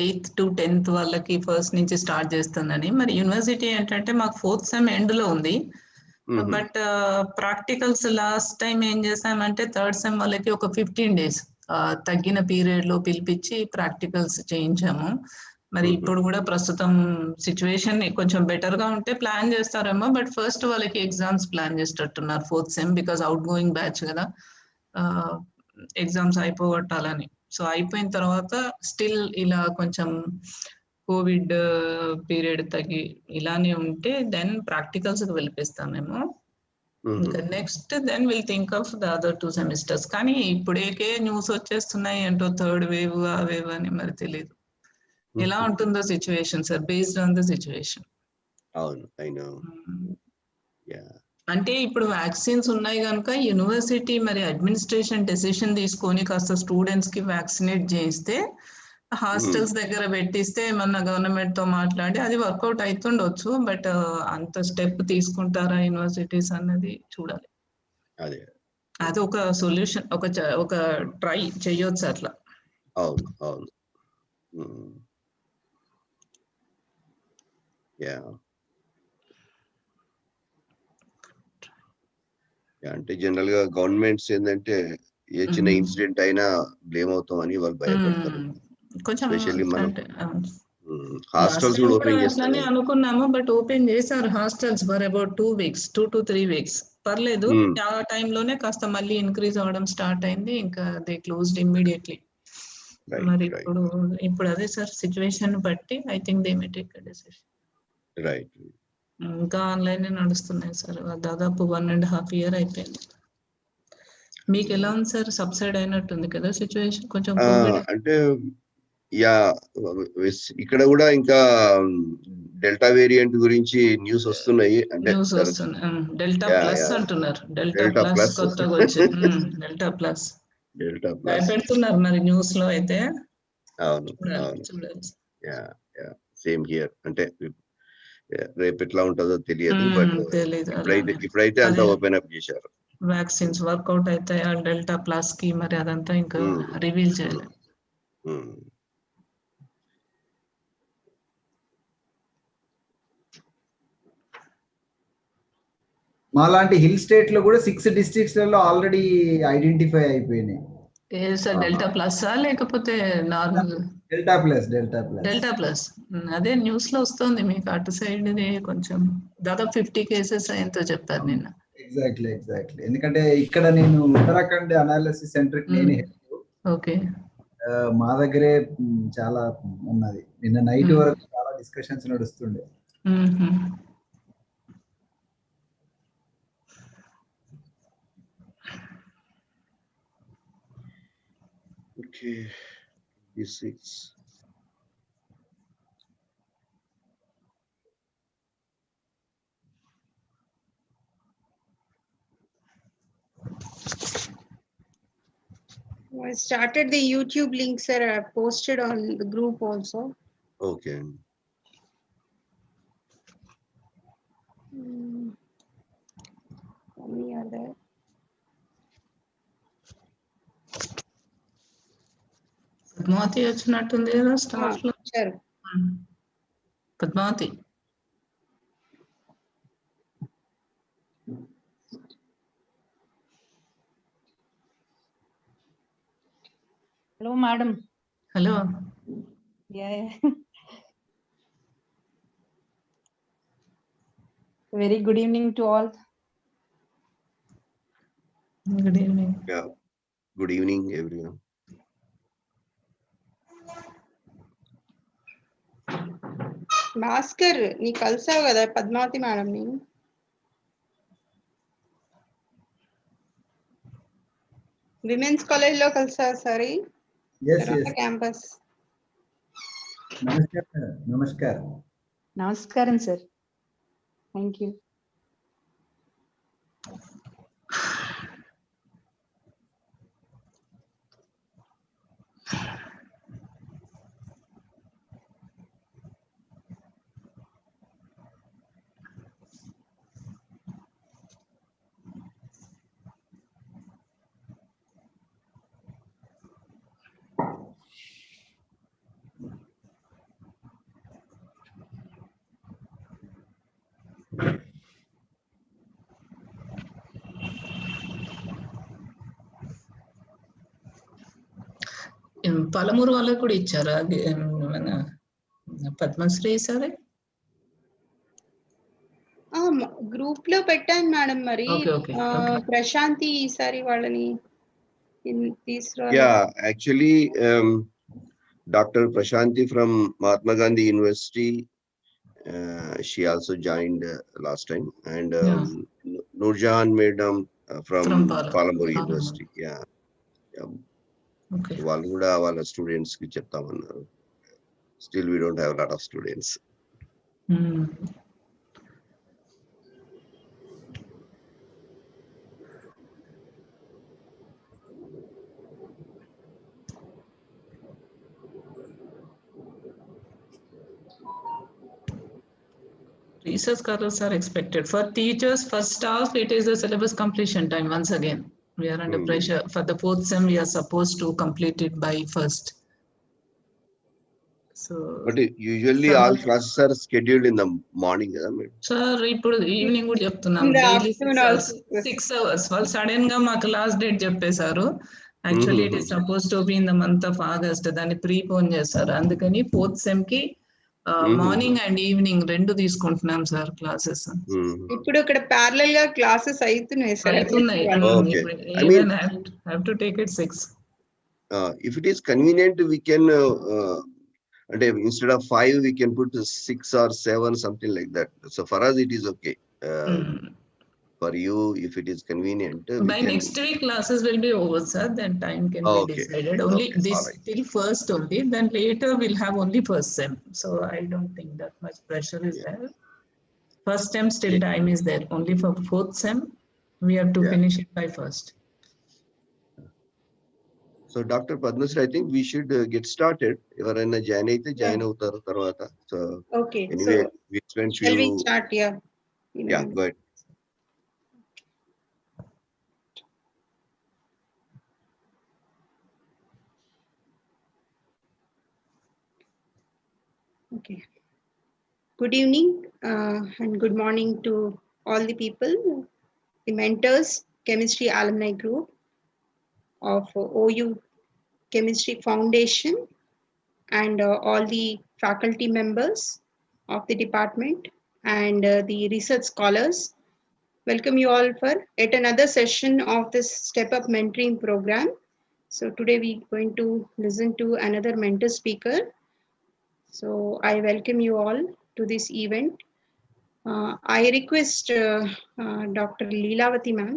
8th to 10th వాళ్ళకి first నుంచి start చేస్తుందని. మరి యూనివర్సిటీ ఏంటంటే మాకు 4th సెమ్ ఎండ్లో ఉంది. బట్ ప్రాక్టికల్స్ లాస్ట్ టైం ఏం చేసామంటే 3rd సెమ్ వాళ్ళకి ఒక 15 days తగ్గిన పీరియడ్ లో పిలిపించి ప్రాక్టికల్స్ చేయించాము. మరి ఇప్పుడు కూడా ప్రస్తుతం సిచ్యువేషన్ కొంచెం బెటర్ గా ఉంటే ప్లాన్ చేస్తారేమో, బట్ ఫస్ట్ వాళ్ళకి ఎగ్జామ్స్ ప్లాన్ చేసేటట్టున్నారు 4th sem, because out going batch కదా, ఎగ్జామ్స్ అయిపోగొట్టాలని. సో అయిపోయిన తర్వాత స్టిల్ ఇలా కొంచెం కోవిడ్ పీరియడ్ తగ్గి ఇలానే ఉంటే దెన్ ప్రాక్టికల్స్ కి వెళ్ళిపిస్తామేమో. ఇంకా next then will think of the other 2 semesters. కానీ ఇప్పుడేకే న్యూస్ వచ్చేస్తున్నాయి ఏంటో థర్డ్ వేవ్ ఆ వేవ్ అని మరి తెలియదు. ఎలా ఉంటుందో situation sir, based on the situation. అవును, ఐ నో. అంటే ఇప్పుడు వ్యాక్సిన్స్ ఉన్నాయి కనుక యూనివర్సిటీ మరి అడ్మినిస్ట్రేషన్ డెసిషన్ తీసుకొని కాస్త స్టూడెంట్స్ కి వ్యాక్సినేట్ చేయిస్తే, హాస్టల్స్ దగ్గర పెట్టిస్తే మన గవర్నమెంట్ తో మాట్లాడి అది వర్కౌట్ అవుతుండొచ్చు. బట్ అంత స్టెప్ తీసుకుంటారా యూనివర్సిటీస్ అన్నది చూడాలి. అది ఒక సొల్యూషన్, ఒక ట్రై చేయొచ్చు అట్లా. అవును అవును. అంటే జనరల్ గా గవర్నమెంట్స్ ఏంటంటే ఏ చిన్న ఇన్సిడెంట్ అయినా బ్లేమ్ అవుతామని వాళ్ళు భయపడతారు. కొంచెం స్పెషల్లీ మనం హాస్టల్స్ కూడా ఓపెన్ చేస్తానే అనుకున్నాము, బట్ ఓపెన్ చేశారు hostels for about 2 weeks, 2 to 3 weeks. పర్లేదు, ఆ టైంలోనే కాస్త మళ్ళీ ఇంక్రీజ్ అవ్వడం స్టార్ట్ అయింది. ఇంకా దే క్లోజ్డ్ ఇమ్మీడియట్లీ. మరి ఇప్పుడు అదే సార్ సిచ్యువేషన్ బట్టి I think they may take a decision. Right. ఇంకా ఆన్లైన్ నడుస్తున్నాయి సార్, దాదాపు 1.5 years అయిపోయింది. మీకు ఎలా ఉంది సార్? సబ్సైడ్ అయినట్టుంది కదా సిచ్యువేషన్ కొంచెం? అంటే ఇక్కడ కూడా ఇంకా డెల్టా వేరియంట్ గురించి న్యూస్ వస్తున్నాయి. అంటే డెల్టా ప్లస్ అంటున్నారు. డెల్టా ప్లస్ కొత్తగా వచ్చింది. డెల్టా ప్లస్ భయపెడుతున్నారు మరి న్యూస్ లో అయితే. అవును చూడాలి. Same here. అంటే రేపు ఎట్లా ఉంటుందో తెలియదు, బట్ ఇప్పుడైతే అంతా ఓపెన్ అప్ చేశారు. వ్యాక్సిన్స్ వర్కౌట్ అయితే ఆ డెల్టా ప్లస్ కి మరి అదంతా ఇంకా రివీల్ చేయలేదు. మాలాంటి హిల్ స్టేట్ లో కూడా 6 districts లలో ఆల్రెడీ ఐడెంటిఫై అయిపోయినాయి. సార్ డెల్టా ప్లస్ లేకపోతే normal? Delta plus. Delta plus అదే న్యూస్ లో వస్తుంది. మీకు అటు సైడ్ కొంచెం దాదాపు 50 cases ఎంతో చెప్పారు నిన్న. ఎగ్జాక్ట్లీ. ఎందుకంటే ఇక్కడ నేను ఉత్తరాఖండ్ అనాలిసిస్ సెంటర్ కి నేనే హెడ్. ఓకే. మా దగ్గరే చాలా ఉన్నది. నిన్న నైట్ వరకు చాలా discussions నడుస్తుండే. Okay, B6. I started the YouTube link, sir. I posted on the group also. Okay. How many are there? Padmavathi వచ్చినట్టుంది కదా స్టాఫ్ లో. Padmavati. Hello, madam. Hello. Yeah. Very good evening to all. Good evening. Yeah. Good evening, everyone. Bhaskar, నీ కలిసావు కదా Padmavathi madam? నేను women's college లో కలిసా sorry. Campus. నమస్కారం సార్. Thank you. పలమూరు వాళ్ళకు కూడా ఇచ్చారా మన పద్మశ్రీ సరే? గ్రూప్ లో పెట్టాను మేడం. మరి ప్రశాంతి ఈసారి వాళ్ళని తీసుకురావాలి. Yeah, actually Dr. Prashanti from Mahatma Gandhi University, she also joined last time, and Nurjahan Madam from Palamur University. Yeah. Okay. వాళ్ళు కూడా వాళ్ళ స్టూడెంట్స్ కి చెప్తామన్నారు. Still we don't have a lot of students. Research scholars are expected. For teachers, first half, it is the syllabus completion time. Once again, we are under pressure. For the fourth sem, we are supposed to complete it by first. So, but usually all classes are scheduled in the morning. Sir, ఇప్పుడు evening కూడా చెప్తున్నాం. Daily 6 hours. వాళ్ళు sudden గా మాకు last date చెప్పేశారు. Actually, it is supposed to be in the month of August. దాన్ని prepone చేశారు. అందుకని ఫోర్త్ సెమ్ కి మార్నింగ్ అండ్ ఈవినింగ్ రెండు తీసుకుంటున్నాం సార్ క్లాసెస్. ఇప్పుడు ఇక్కడ ప్యారలల్ గా క్లాసెస్ అవుతున్నాయి sir. I mean, have to take it 6. If it is convenient, we can instead of 5 we can put 6 or 7, something like that. So for us it is okay. For you, if it is convenient, by next week classes will be over, sir. Then time can be decided. Only this till first only. Then later we'll have only first sem. So I don't think that much pressure is there. First sem still time is there. Only for fourth sem we have to finish it by first. So Dr. Padmasri, I think we should get started. Evarayna join aithe join avutaru tarvata. So okay. Anyway, so we spent few. Shall we start? Yeah. Go ahead. Okay. Good evening and good morning to all the people, the mentors, Chemistry Alumni Group of OU Chemistry Foundation, and all the faculty members of the department and the research scholars. Welcome you all for yet another session of this Step Up Mentoring Program. So today we're going to listen to another mentor speaker. So I welcome you all to this event. I request Dr. Leelavati ma'am.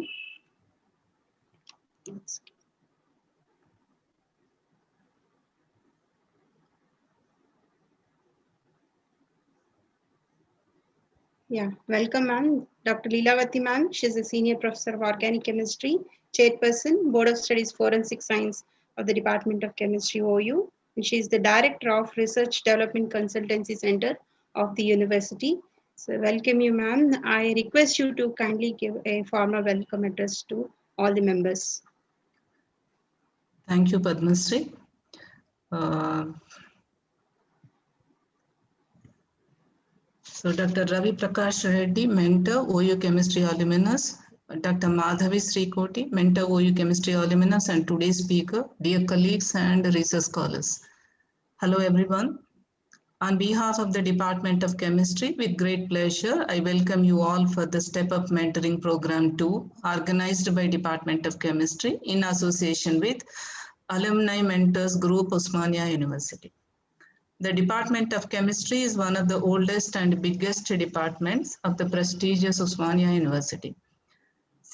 Yeah, welcome ma'am. Dr. Leelavati ma'am, she is a senior professor of organic chemistry, chairperson, Board of Studies Forensic Science of the Department of Chemistry, OU. And she is the director of Research Development Consultancy Center of the university. So welcome you ma'am. I request you to kindly give a formal welcome address to all the members. Thank you, Padmasri. So Dr. Ravi Prakash Reddy, mentor, OU Chemistry alumnus. Dr. Madhavi Srikoti, mentor, OU Chemistry alumnus and today's speaker, dear colleagues and research scholars. Hello everyone. On behalf of the Department of Chemistry, with great pleasure, I welcome you all for the Step Up Mentoring Program 2, organized by Department of Chemistry in association with Alumni Mentors Group, Osmania University. The Department of Chemistry is one of the oldest and biggest departments of the prestigious Osmania University.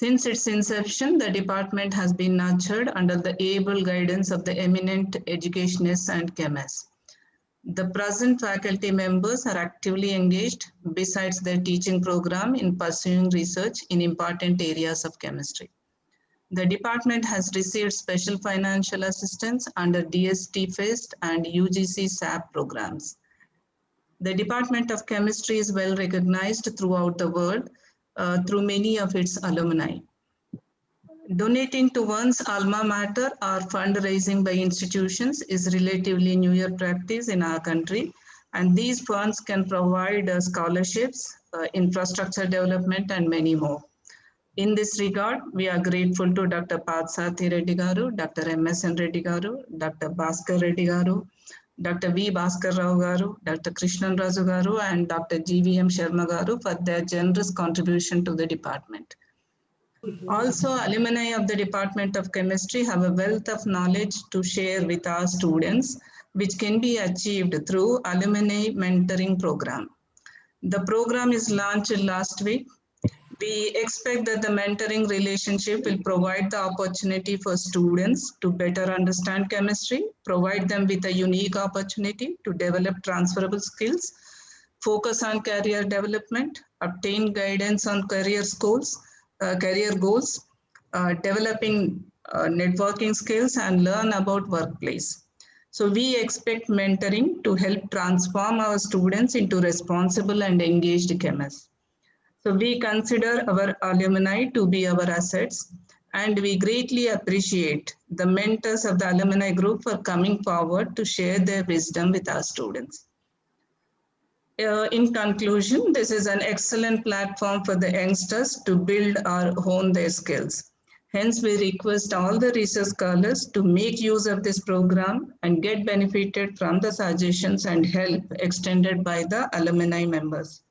Since its inception, the department has been nurtured under the able guidance of the eminent educationists and chemists. The present faculty members are actively engaged besides their teaching program in pursuing research in important areas of chemistry. The department has received special financial assistance under DST FEST and UGC SAP programs. The Department of Chemistry is well recognized throughout the world through many of its alumni. Donating to one's alma mater or fundraising by institutions is relatively newer practice in our country, and these funds can provide scholarships, infrastructure development, and many more. In this regard, we are grateful to Dr. Pathsathi Reddy Garu, Dr. MSN Reddy Garu, Dr. Bhaskar Reddy Garu, Dr. V. Bhaskar Rao Garu, Dr. Krishnan Raju Garu, and Dr. GVM Sharma Garu for their generous contribution to the department. Also, alumni of the Department of Chemistry have a wealth of knowledge to share with our students, which can be achieved through Alumni Mentoring Program. The program is launched last week. We expect that the mentoring relationship will provide the opportunity for students to better understand chemistry, provide them with a unique opportunity to develop transferable skills, focus on career development, obtain guidance on career goals, developing networking skills, and learn about workplace. So we expect mentoring to help transform our students into responsible and engaged chemists. So we consider our alumni to be our assets, and we greatly appreciate the mentors of the alumni group for coming forward to share their wisdom with our students. In conclusion, this is an excellent platform for the youngsters to build or hone their skills. Hence, we request all the research scholars to make use of this program and get benefited from the suggestions and help extended by the alumni members.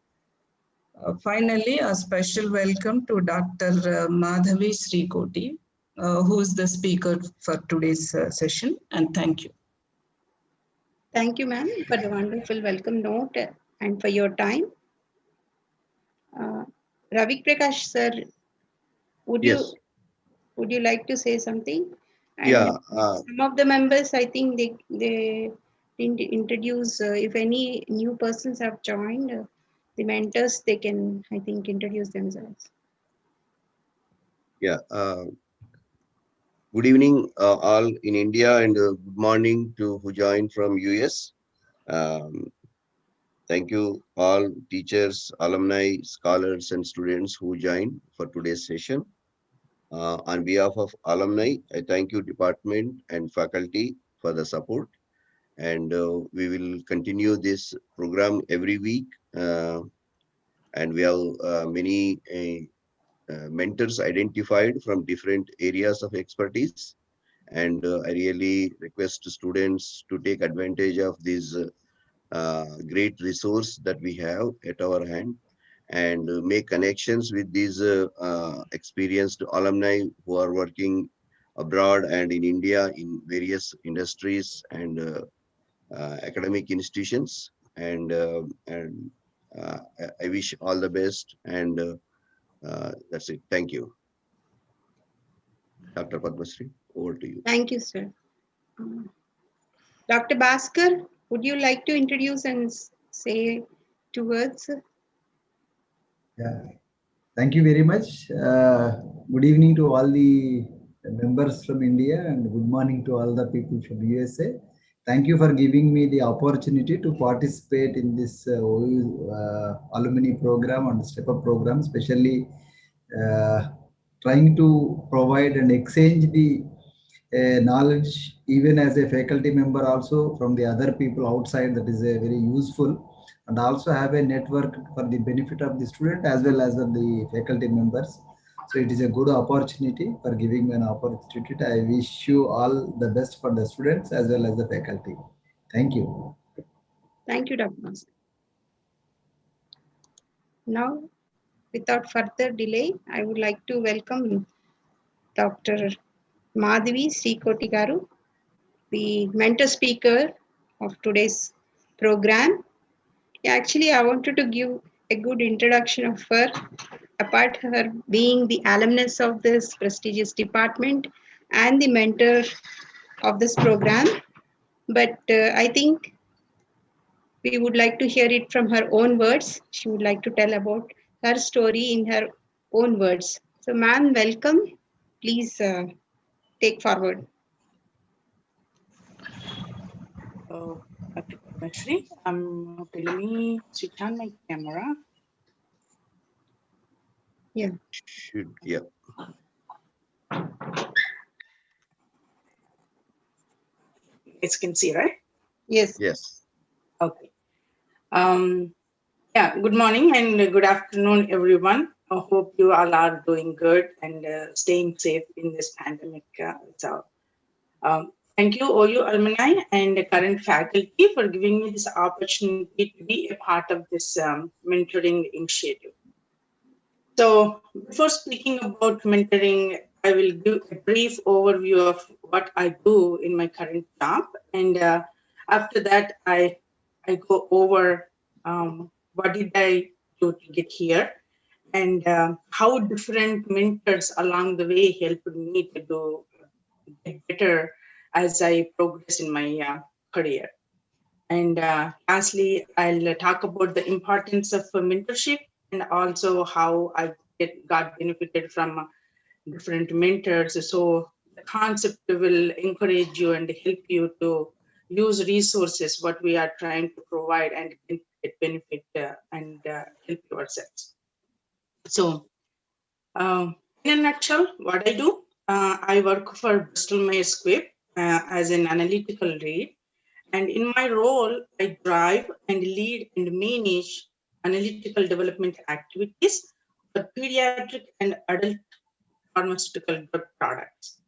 Finally, a special welcome to Dr. Madhavi Srikoti, who is the speaker for today's session, and thank you. Thank you, ma'am, for the wonderful welcome note and for your time. Ravik Prakash, sir, would you like to say something? And Yeah. Some of the members, I think they didn't introduce. If any new persons have joined, the mentors, they can, I think, introduce themselves. Yeah. Good evening, all in India, and good morning to who joined from US. Thank you all teachers, alumni, scholars, and students who joined for today's session. On behalf of alumni, I thank you department and faculty for the support. And we will continue this program every week. And we have many mentors identified from different areas of expertise. And I really request students to take advantage of this great resource that we have at our hand, and make connections with these experienced alumni who are working abroad and in India in various industries and academic institutions. And I wish all the best, and that's it. Thank you. Dr. Padmasri, over to you. Thank you, sir. Dr. Bhaskar, would you like to introduce and say 2 words? Yeah, thank you very much. Good evening to all the members from India, and good morning to all the people from USA. Thank you for giving me the opportunity to participate in this alumni program and step up program, especially trying to provide and exchange the knowledge even as a faculty member, also from the other people outside. That is a very useful, and also have a network for the benefit of the student as well as of the faculty members. So it is a good opportunity for giving me an opportunity. I wish you all the best for the students as well as the faculty. Thank you. Thank you, Dr. Bhaskar. Now, without further delay, I would like to welcome Dr. Madhavi Srikoti Garu, the mentor speaker of today's program. Actually, I wanted to give a good introduction of her, apart from her being the alumnus of this prestigious department and the mentor of this program. But I think we would like to hear it from her own words. She would like to tell about her story in her own words. So, ma'am, welcome. Please take forward. Okay, Padmasri, okay, let me switch on my camera. Yeah. Yeah. You can see, right? Yes. Yes. Okay. Yeah, good morning and good afternoon, everyone. I hope you all are doing good and staying safe in this pandemic. Thank you, OU alumni and current faculty, for giving me this opportunity to be a part of this mentoring initiative. So before speaking about mentoring, I will give a brief overview of what I do in my current job. And after that, I go over what did I do to get here, and how different mentors along the way helped me to get better as I progress in my career. And lastly, I'll talk about the importance of mentorship and also how I got benefited from different mentors. So the concept will encourage you and help you to use resources, what we are trying to provide, and get benefit and help yourselves. So in a nutshell, what I do, I work for Bristol Myers Squibb as an analytical lead. And in my role, I drive and lead and manage analytical development activities for pediatric and adult pharmaceutical drug products.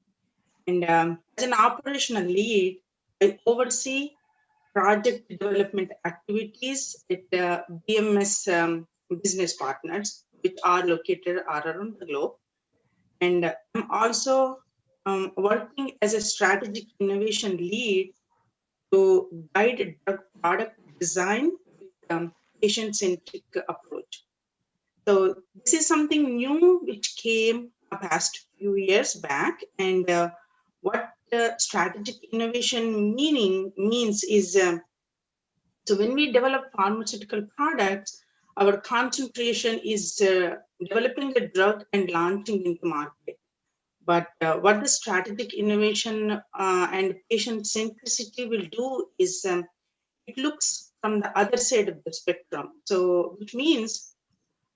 And as an operational lead, I oversee project development activities at BMS business partners, which are located all around the globe. And I'm also working as a strategic innovation lead to guide drug product design with patient-centric approach. So this is something new which came past few years back, and what strategic innovation means is so when we develop pharmaceutical products, our concentration is developing a drug and launching into market. But what the strategic innovation and patient centricity will do is it looks from the other side of the spectrum. So which means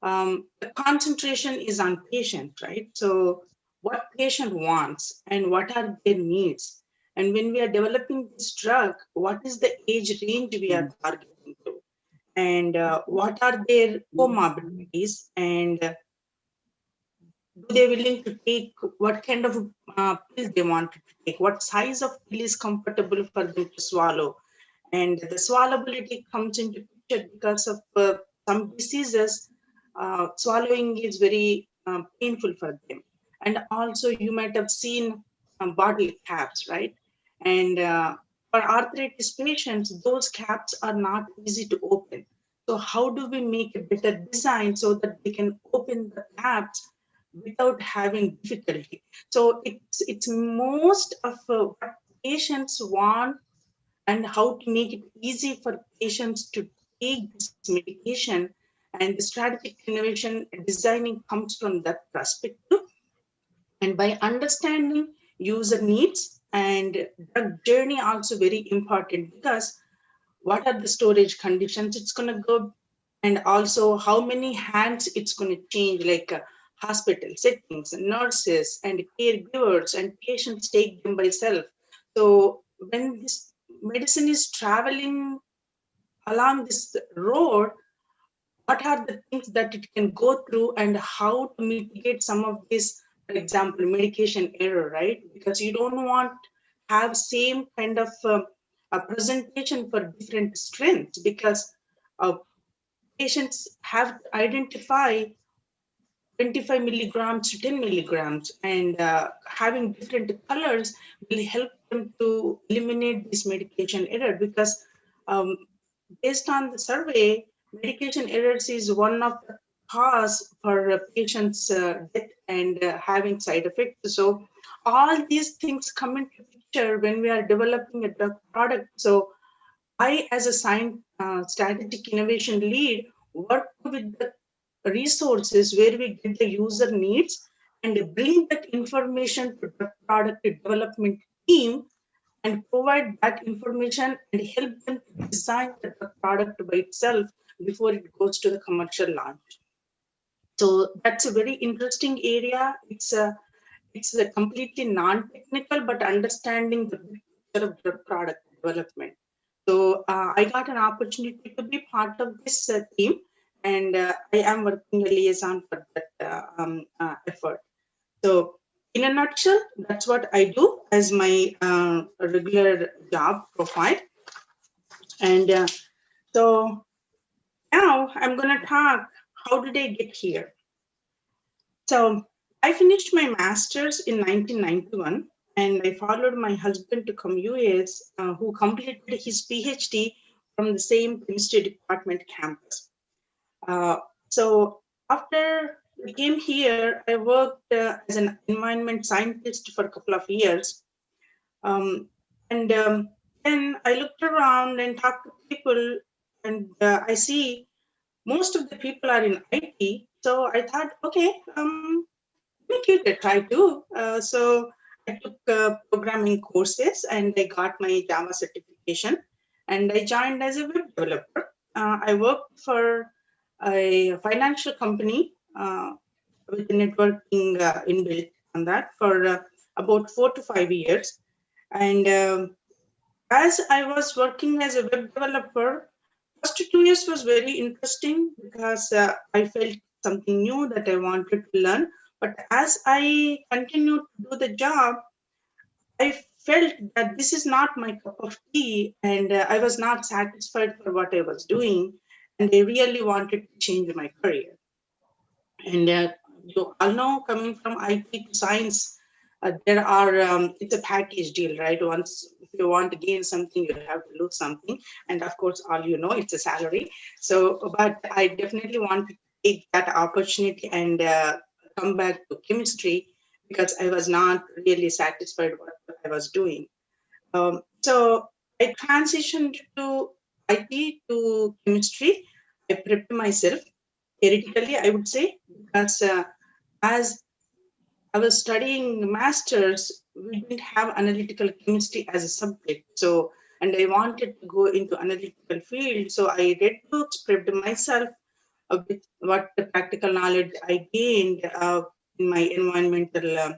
the concentration is on patient, right? So what patient wants and what are their needs. And when we are developing this drug, what is the age range we are targeting to? And what are their comorbidities, and do they willing to take, what kind of pill they want to take, what size of pill is comfortable for them to swallow. And the swallowability comes into picture because of some diseases, swallowing is very painful for them. And also you might have seen bottle caps, right? And for arthritis patients, those caps are not easy to open. So how do we make a better design so that they can open the caps without having difficulty? So it's most of what patients want and how to make it easy for patients to take this medication. And the strategic innovation designing comes from that perspective. And by understanding user needs and drug journey also very important, because what are the storage conditions it's going to go, and also how many hands it's going to change, like hospital settings, nurses and caregivers and patients take them by self. So when this medicine is traveling along this road, what are the things that it can go through and how to mitigate some of this, for example, medication error, right? Because you don't want have same kind of a presentation for different strengths, because patients have to identify 25 milligrams to 10 milligrams, and having different colors will help them to eliminate this medication error. Because based on the survey, medication errors is one of the cause for patients' death and having side effects. So all these things come into picture when we are developing a drug product. So I, as a strategic innovation lead, work with the resources where we get the user needs and bring that information to the product development team and provide that information and help them to design the product by itself before it goes to the commercial launch. So that's a very interesting area. It's a completely non-technical, but understanding the picture of the product development. So I got an opportunity to be part of this team, and I am working a liaison for that effort. So in a nutshell, that's what I do as my regular job profile. And so now I'm going to talk, how did I get here? So I finished my master's in 1991, and I followed my husband to come US, who completed his PhD from the same chemistry department campus. So after I came here, I worked as an environment scientist for a couple of years. And then I looked around and talked to people, and I see most of the people are in IT. So I thought, okay, let me give it a try too. So I took programming courses and I got my Java certification, and I joined as a web developer. I worked for a financial company with networking inbuilt on that for about 4 to 5 years. And as I was working as a web developer, first 2 years was very interesting because I felt something new that I wanted to learn. But as I continued to do the job, I felt that this is not my cup of tea, and I was not satisfied for what I was doing, and I really wanted to change my career. And you all know, coming from IT to science, there are it's a package deal, right? Once if you want to gain something, you have to lose something, and of course, all you know, it's a salary. So, but I definitely want to take that opportunity and come back to chemistry because I was not really satisfied with what I was doing. So I transitioned to IT to chemistry. I prepped myself theoretically, I would say, because as I was studying masters, we didn't have analytical chemistry as a subject. So, and I wanted to go into analytical field. So I read books, prepped myself with what the practical knowledge I gained in my environmental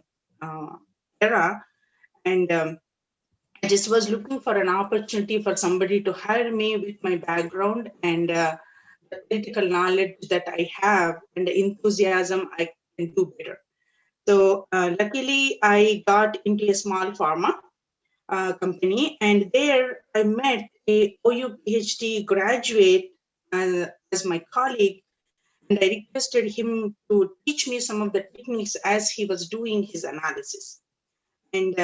era. And I just was looking for an opportunity for somebody to hire me with my background and the critical knowledge that I have and the enthusiasm I can do better. So luckily, I got into a small pharma company, and there I met a OU PhD graduate as my colleague, and I requested him to teach me some of the techniques as he was doing his analysis. And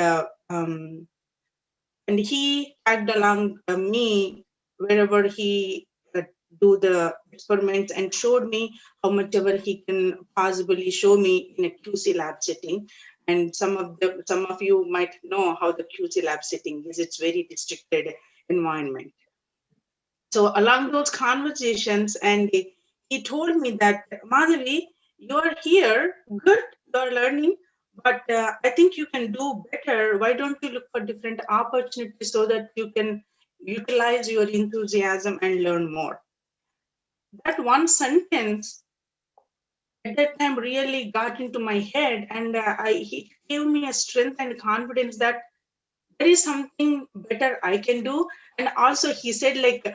and he tagged along me wherever he do the experiments and showed me how much ever he can possibly show me in a QC lab setting. And some of you might know how the QC lab setting is. It's very restricted environment. So along those conversations, and he told me that, Madhavi, you are here, good, you are learning, but I think you can do better. Why don't you look for different opportunities so that you can utilize your enthusiasm and learn more? That one sentence at that time really got into my head, and he gave me a strength and confidence that there is something better I can do. And also he said, like,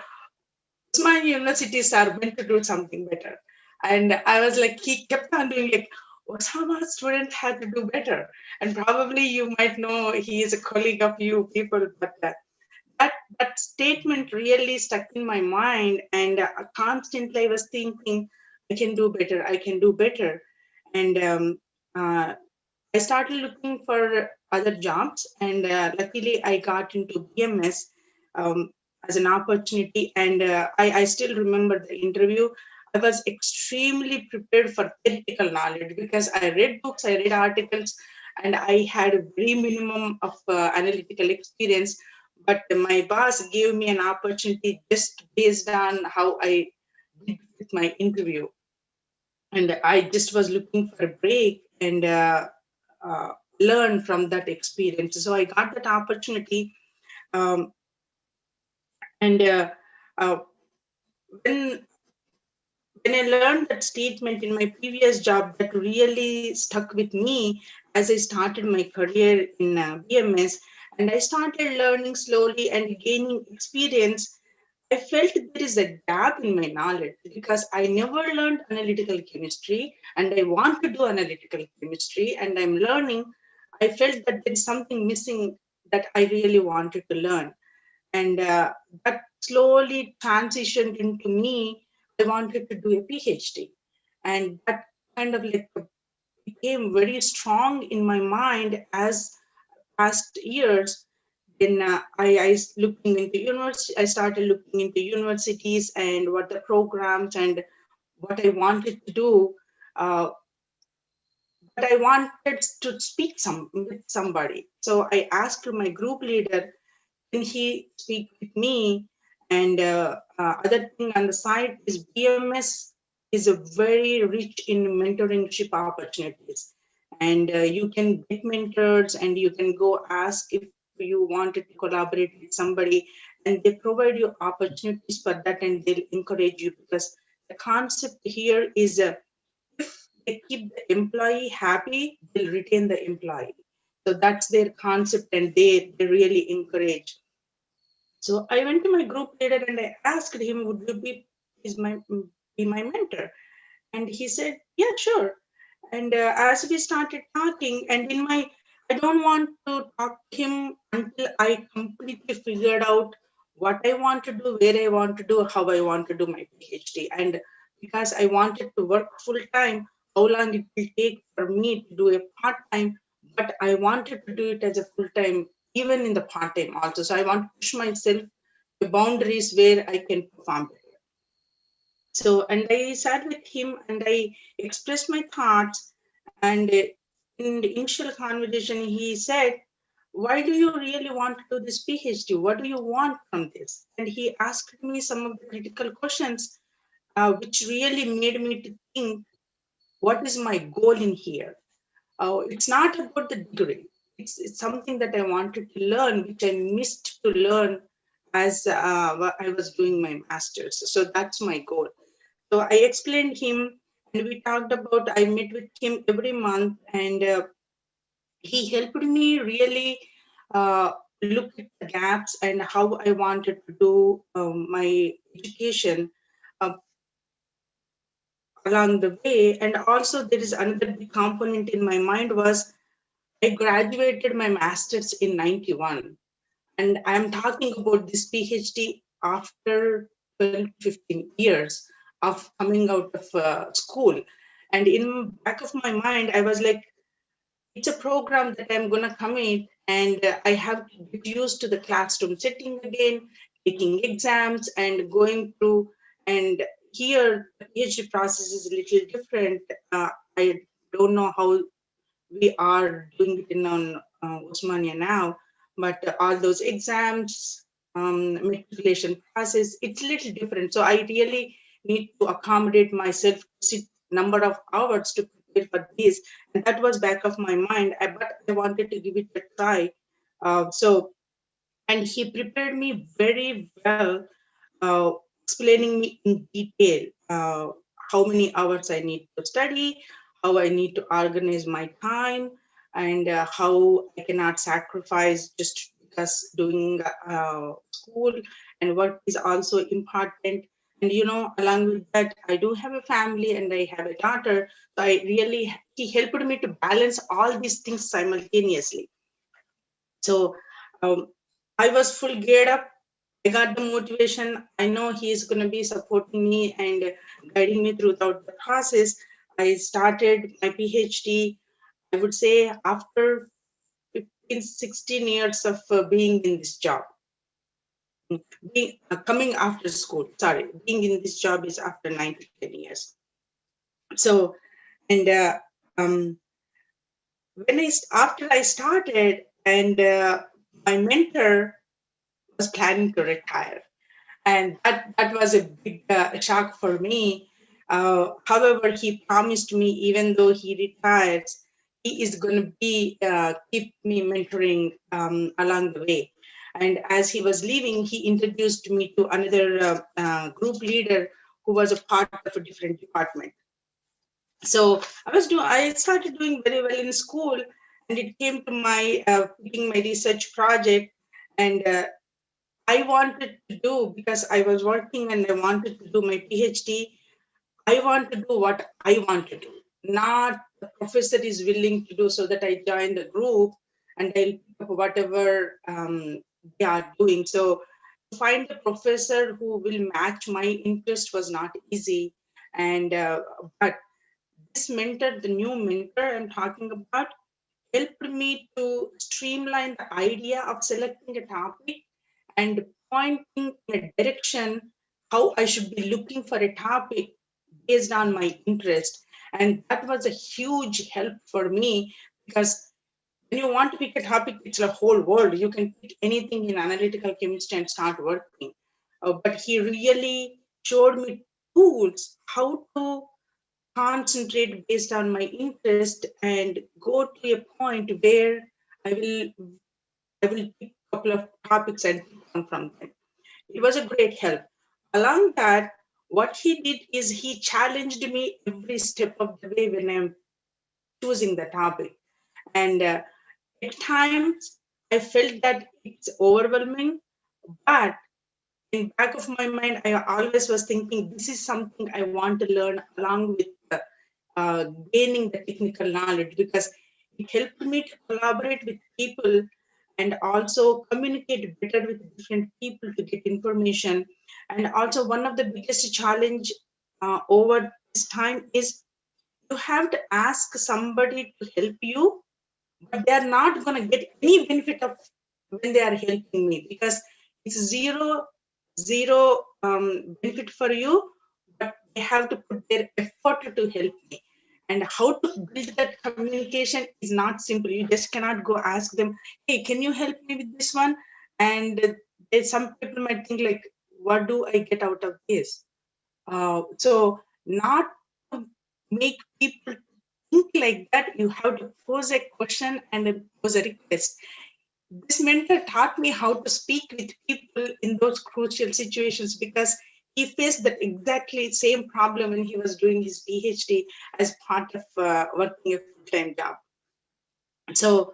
Usman universities are meant to do something better. And I was like, he kept on doing like, Osama student had to do better. And probably you might know he is a colleague of you people, but that statement really stuck in my mind, and constantly I was thinking, I can do better, I can do better. And I started looking for other jobs, and luckily I got into BMS as an opportunity. And I still remember the interview. I was extremely prepared for theoretical knowledge because I read books, I read articles, and I had a very minimum of analytical experience. But my boss gave me an opportunity just based on how I did with my interview. And I just was looking for a break and learn from that experience. So I got that opportunity. And when I learned that statement in my previous job, that really stuck with me as I started my career in BMS, and I started learning slowly and gaining experience. I felt there is a gap in my knowledge because I never learned analytical chemistry and I want to do analytical chemistry and I'm learning. I felt that there is something missing that I really wanted to learn. And that slowly transitioned into me. I wanted to do a PhD. And that kind of like became very strong in my mind as past years. Then I looking into university. I started looking into universities and what the programs and what I wanted to do. But I wanted to speak with somebody. So I asked my group leader, can he speak with me? And other thing on the side is BMS is a very rich in mentorship opportunities. And you can get mentors and you can go ask if you wanted to collaborate with somebody and they provide you opportunities for that and they'll encourage you because the concept here is if they keep the employee happy, they'll retain the employee. So that's their concept and they really encourage. So I went to my group leader and I asked him, would you be my mentor? And he said, yeah, sure. And as we started talking, and I don't want to talk to him until I completely figured out what I want to do, where I want to do, how I want to do my PhD. And because I wanted to work full time, how long it will take for me to do a part time, but I wanted to do it as a full time, even in the part time also. So I want to push myself to boundaries where I can perform better. So, and I sat with him and I expressed my thoughts. And in the initial conversation, he said, why do you really want to do this PhD? What do you want from this? And he asked me some of the critical questions, which really made me to think, what is my goal in here? It's not about the degree. It's something that I wanted to learn, which I missed to learn as I was doing my master's. So that's my goal. So I explained him and we talked about, I met with him every month and he helped me really look at the gaps and how I wanted to do my education along the way. And also there is another big component in my mind was I graduated my master's in 91. And I'm talking about this PhD after 12, 15 years of coming out of school. And in back of my mind, I was like, it's a program that I'm going to commit and I have to get used to the classroom setting again, taking exams and going through. And here, the PhD process is a little different. I don't know how we are doing it in Osmania now, but all those exams, matriculation process, it's a little different. So I really need to accommodate myself to sit number of hours to prepare for this. And that was back of my mind, but I wanted to give it a try. And he prepared me very well, explaining me in detail how many hours I need to study, how I need to organize my time, and how I cannot sacrifice just because doing school and work is also important. And along with that, I do have a family and I have a daughter. So he helped me to balance all these things simultaneously. So I was full geared up. I got the motivation. I know he's going to be supporting me and guiding me throughout the process. I started my PhD, I would say, after 15, 16 years of being in this job. Coming after school, being in this job is after 9 to 10 years. So, and after I started, and my mentor was planning to retire. And that was a big shock for me. However, he promised me, even though he retires, he is going to be keep me mentoring along the way. And as he was leaving, he introduced me to another group leader who was a part of a different department. So I started doing very well in school, and it came to my picking my research project, and I wanted to do, because I was working and I wanted to do my PhD, I want to do what I want to do, not the professor is willing to do, so that I join the group and I'll pick up whatever they are doing. So to find a professor who will match my interest was not easy. And but this mentor, the new mentor I'm talking about, helped me to streamline the idea of selecting a topic and pointing in a direction how I should be looking for a topic based on my interest. And that was a huge help for me, because when you want to pick a topic, it's a whole world. You can pick anything in analytical chemistry and start working. But he really showed me tools how to concentrate based on my interest and go to a point where I will pick a couple of topics and learn from them. It was a great help. Along that, what he did is he challenged me every step of the way when I'm choosing the topic. And at times, I felt that it's overwhelming, but in back of my mind, I always was thinking, this is something I want to learn along with gaining the technical knowledge, because it helped me to collaborate with people and also communicate better with different people to get information. And also one of the biggest challenge over this time is you have to ask somebody to help you, but they are not going to get any benefit of when they are helping me, because it's zero benefit for you, but they have to put their effort to help me. And how to build that communication is not simple. You just cannot go ask them, hey, can you help me with this one? And some people might think like, what do I get out of this? So not to make people think like that, you have to pose a question and pose a request. This mentor taught me how to speak with people in those crucial situations, because he faced that exactly same problem when he was doing his PhD as part of working a full-time job. So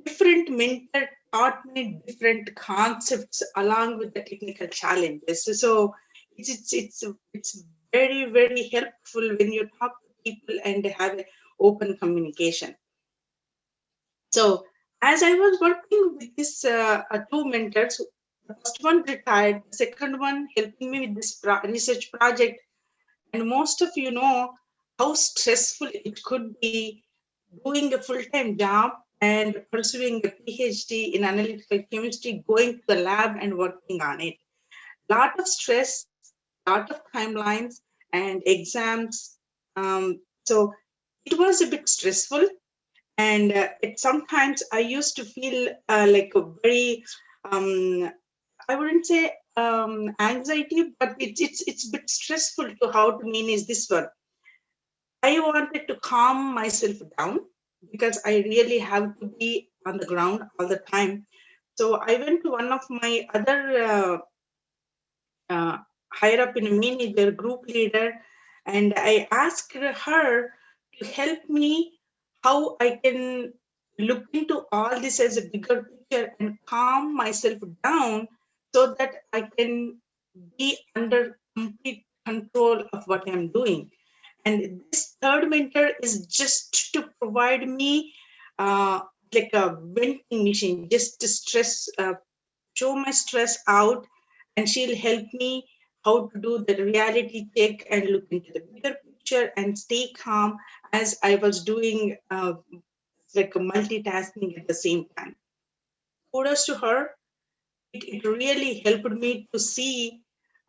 different mentor taught me different concepts along with the technical challenges. So it's very helpful when you talk to people and have open communication. So as I was working with these two mentors, the first one retired, the second one helping me with this research project. And most of you know how stressful it could be doing a full-time job and pursuing a PhD in analytical chemistry, going to the lab and working on it. Lot of stress, lot of timelines and exams. So it was a bit stressful. And sometimes I used to feel like a very, I wouldn't say anxiety, but it's a bit stressful to how to manage this one. I wanted to calm myself down, because I really have to be on the ground all the time. So I went to one of my other higher up in a manager, group leader, and I asked her to help me how I can look into all this as a bigger picture and calm myself down, so that I can be under complete control of what I'm doing. And this third mentor is just to provide me like a venting machine, just to show my stress out, and she'll help me how to do the reality check and look into the bigger picture and stay calm as I was doing like a multitasking at the same time. Kudos to her. It really helped me to see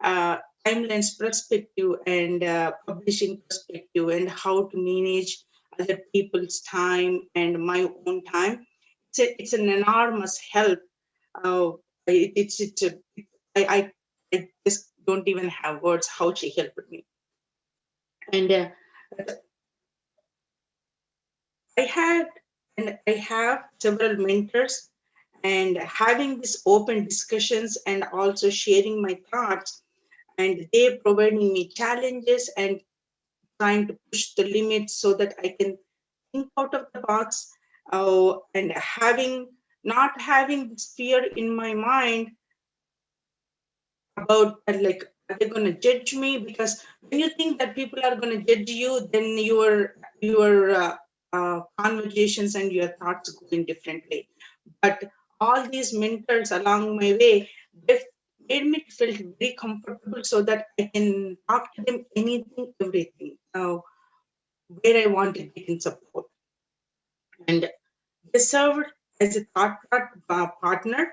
timelines perspective and publishing perspective and how to manage other people's time and my own time. It's an enormous help. Uh, I just don't even have words how she helped me. And I have several mentors, and having these open discussions and also sharing my thoughts, and they providing me challenges and trying to push the limits so that I can think out of the box, and not having this fear in my mind about like, are they going to judge me? Because when you think that people are going to judge you, then your conversations and your thoughts go in different way. But all these mentors along my way, they made me feel very comfortable so that I can talk to them anything, everything, where I want to get in support. And they served as a thought partner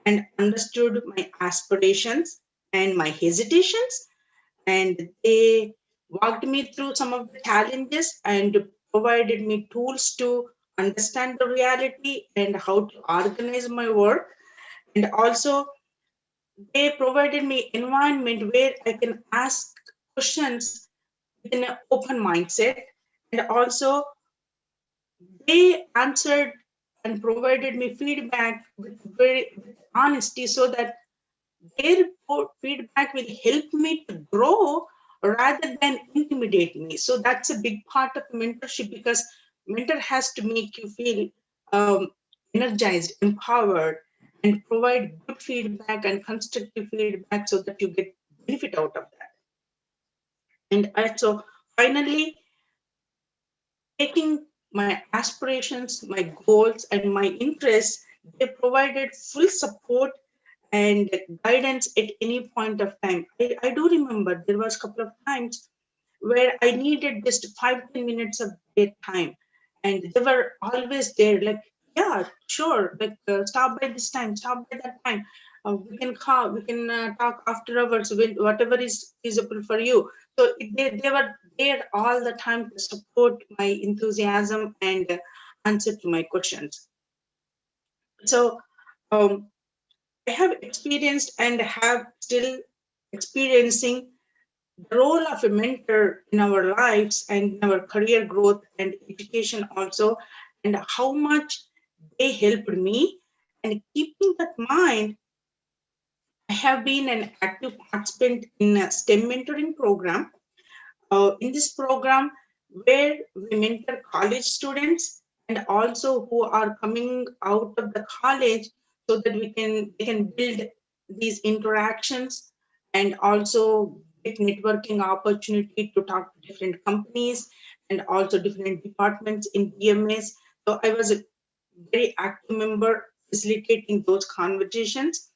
and understood my aspirations and my hesitations. And they walked me through some of the challenges and provided me tools to understand the reality and how to organize my work. And also, they provided me environment where I can ask questions with an open mindset. And also, they answered and provided me feedback with with honesty, so that their feedback will help me to grow rather than intimidate me. So that's a big part of mentorship, because mentor has to make you feel energized, empowered, and provide good feedback and constructive feedback so that you get benefit out of that. And also, finally, taking my aspirations, my goals, and my interests, they provided full support and guidance at any point of time. I do remember there was a couple of times where I needed just 5-10 minutes of their time, and they were always there, like, yeah, sure, like stop by this time, stop by that time. We can call, we can talk after hours, whatever is feasible for you. So they were there all the time to support my enthusiasm and answer to my questions. So I have experienced and have still experiencing the role of a mentor in our lives and in our career growth and education also, and how much they helped me. And keeping that mind, I have been an active participant in a STEM mentoring program. In this program, where we mentor college students and also who are coming out of the college, so that they can build these interactions and also get networking opportunity to talk to different companies and also different departments in BMS. So I was a very active member facilitating those conversations.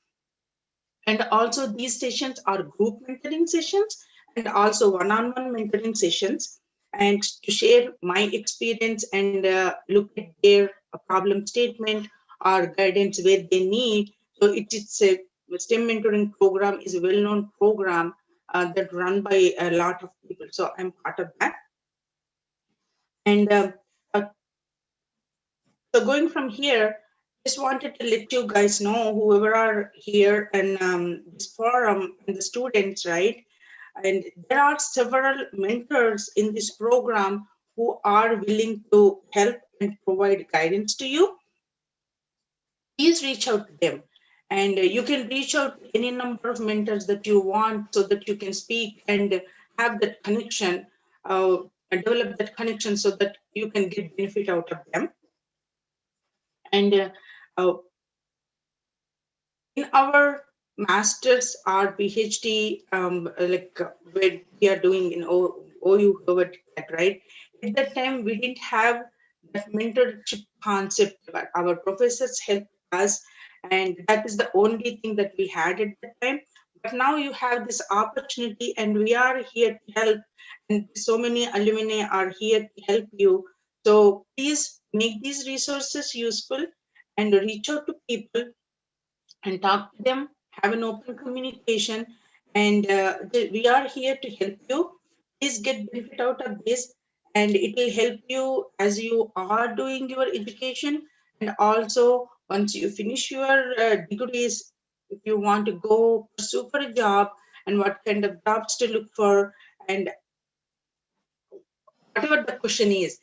And also these sessions are group mentoring sessions and also one-on-one mentoring sessions, and to share my experience and look at their problem statement or guidance where they need. So it's a STEM mentoring program is a well-known program that run by a lot of people. So I'm part of that. And so going from here, just wanted to let you guys know, whoever are here and this forum and the students, right? And there are several mentors in this program who are willing to help and provide guidance to you. Please reach out to them. And you can reach out to any number of mentors that you want, so that you can speak and have that connection, and develop that connection so that you can get benefit out of them. And in our masters or PhD, where we are doing in OU, right? At that time, we didn't have that mentorship concept, but our professors helped us, and that is the only thing that we had at that time. But now you have this opportunity, and we are here to help, and so many alumni are here to help you. So please make these resources useful and reach out to people and talk to them, have an open communication, and we are here to help you. Please get benefit out of this, and it will help you as you are doing your education, and also once you finish your degrees, if you want to go pursue for a job and what kind of jobs to look for, and whatever the question is,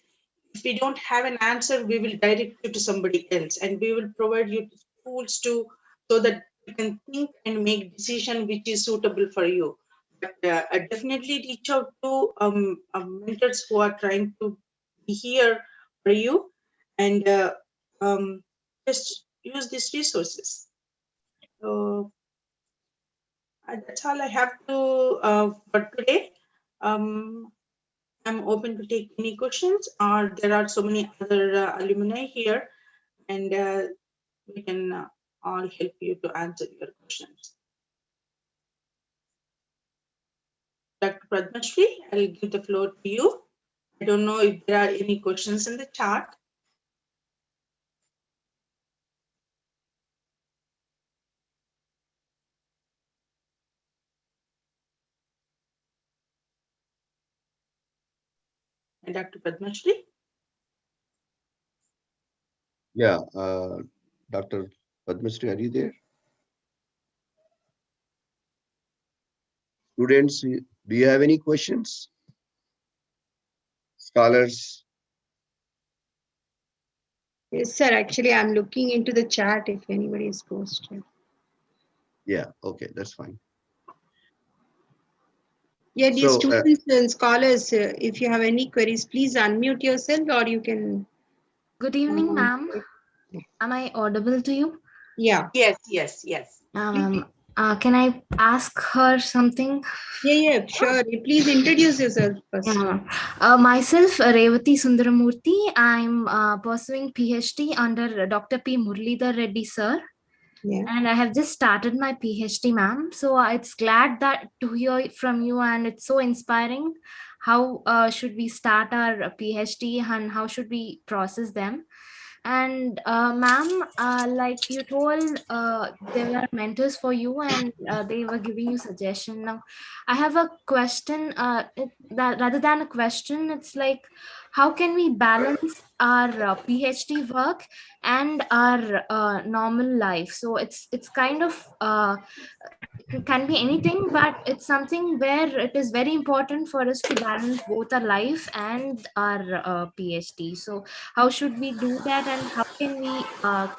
if we don't have an answer, we will direct you to somebody else, and we will provide you tools to, so that you can think and make decision which is suitable for you. But definitely reach out to mentors who are trying to be here for you, and just use these resources. So That's all I have to for today. I'm open to take any questions, or there are so many other alumni here, and we can all help you to answer your questions. Dr. Padmashri, I'll give the floor to you. I don't know if there are any questions in the chat. Dr. Padmashri? Yeah, Dr. Padmashri, are you there? Students, do you have any questions? Scholars? Yes, sir. Actually, I'm looking into the chat if anybody is posted. Yeah, okay, that's fine. Yeah, dear So, students and scholars, if you have any queries, please unmute yourself or you can. Good evening, ma'am. Am I audible to you? Yeah. Yes, yes, yes. Can I ask her something? Yeah, sure. Please introduce yourself first. Yeah. Myself, Revati Sundaramurthy. I'm pursuing PhD under Dr. P. Muralidhar Reddy, sir. Yeah. And I have just started my PhD, ma'am. So it's glad that to hear from you, and it's so inspiring. How should we start our PhD and how should we process them? And ma'am, like you told, there were mentors for you, and they were giving you suggestion. Now, I have a question. That rather than a question, it's like, how can we balance our PhD work and our normal life? So it's kind of it can be anything, but it's something where it is very important for us to balance both our life and our PhD. So how should we do that, and how can we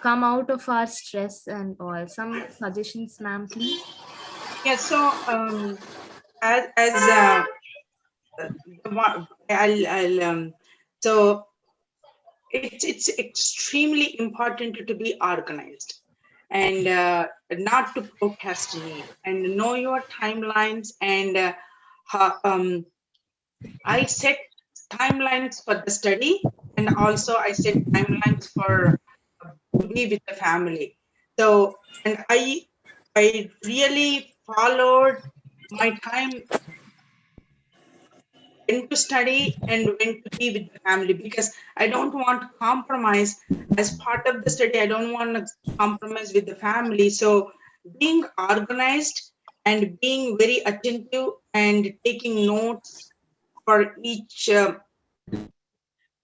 come out of our stress and all? Some suggestions, ma'am, please. Yeah, so so it's extremely important to be organized and not to procrastinate and know your timelines. And I set timelines for the study, and also I set timelines for to be with the family. So, and I really followed my time when to study and when to be with the family, because I don't want to compromise as part of the study. I don't want to compromise with the family. So being organized and being very attentive and taking notes for each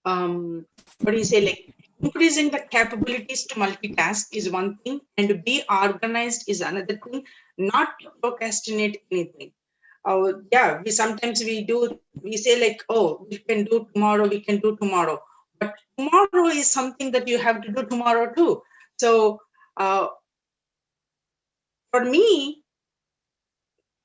what do you say, like increasing the capabilities to multitask is one thing, and to be organized is another thing. Not to procrastinate anything. Yeah, we sometimes we say like, oh, we can do tomorrow, but tomorrow is something that you have to do tomorrow too. So for me,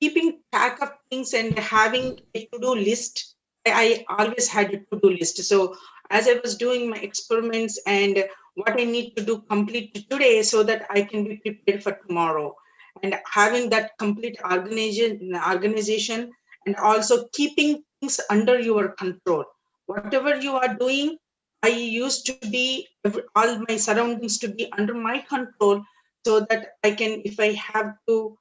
keeping track of things and having a to-do list, I always had a to-do list. So as I was doing my experiments and what I need to do complete today so that I can be prepared for tomorrow, and having that complete organization, and also keeping things under your control. Whatever you are doing, I used to be all my surroundings to be under my control, so that I can, if I have to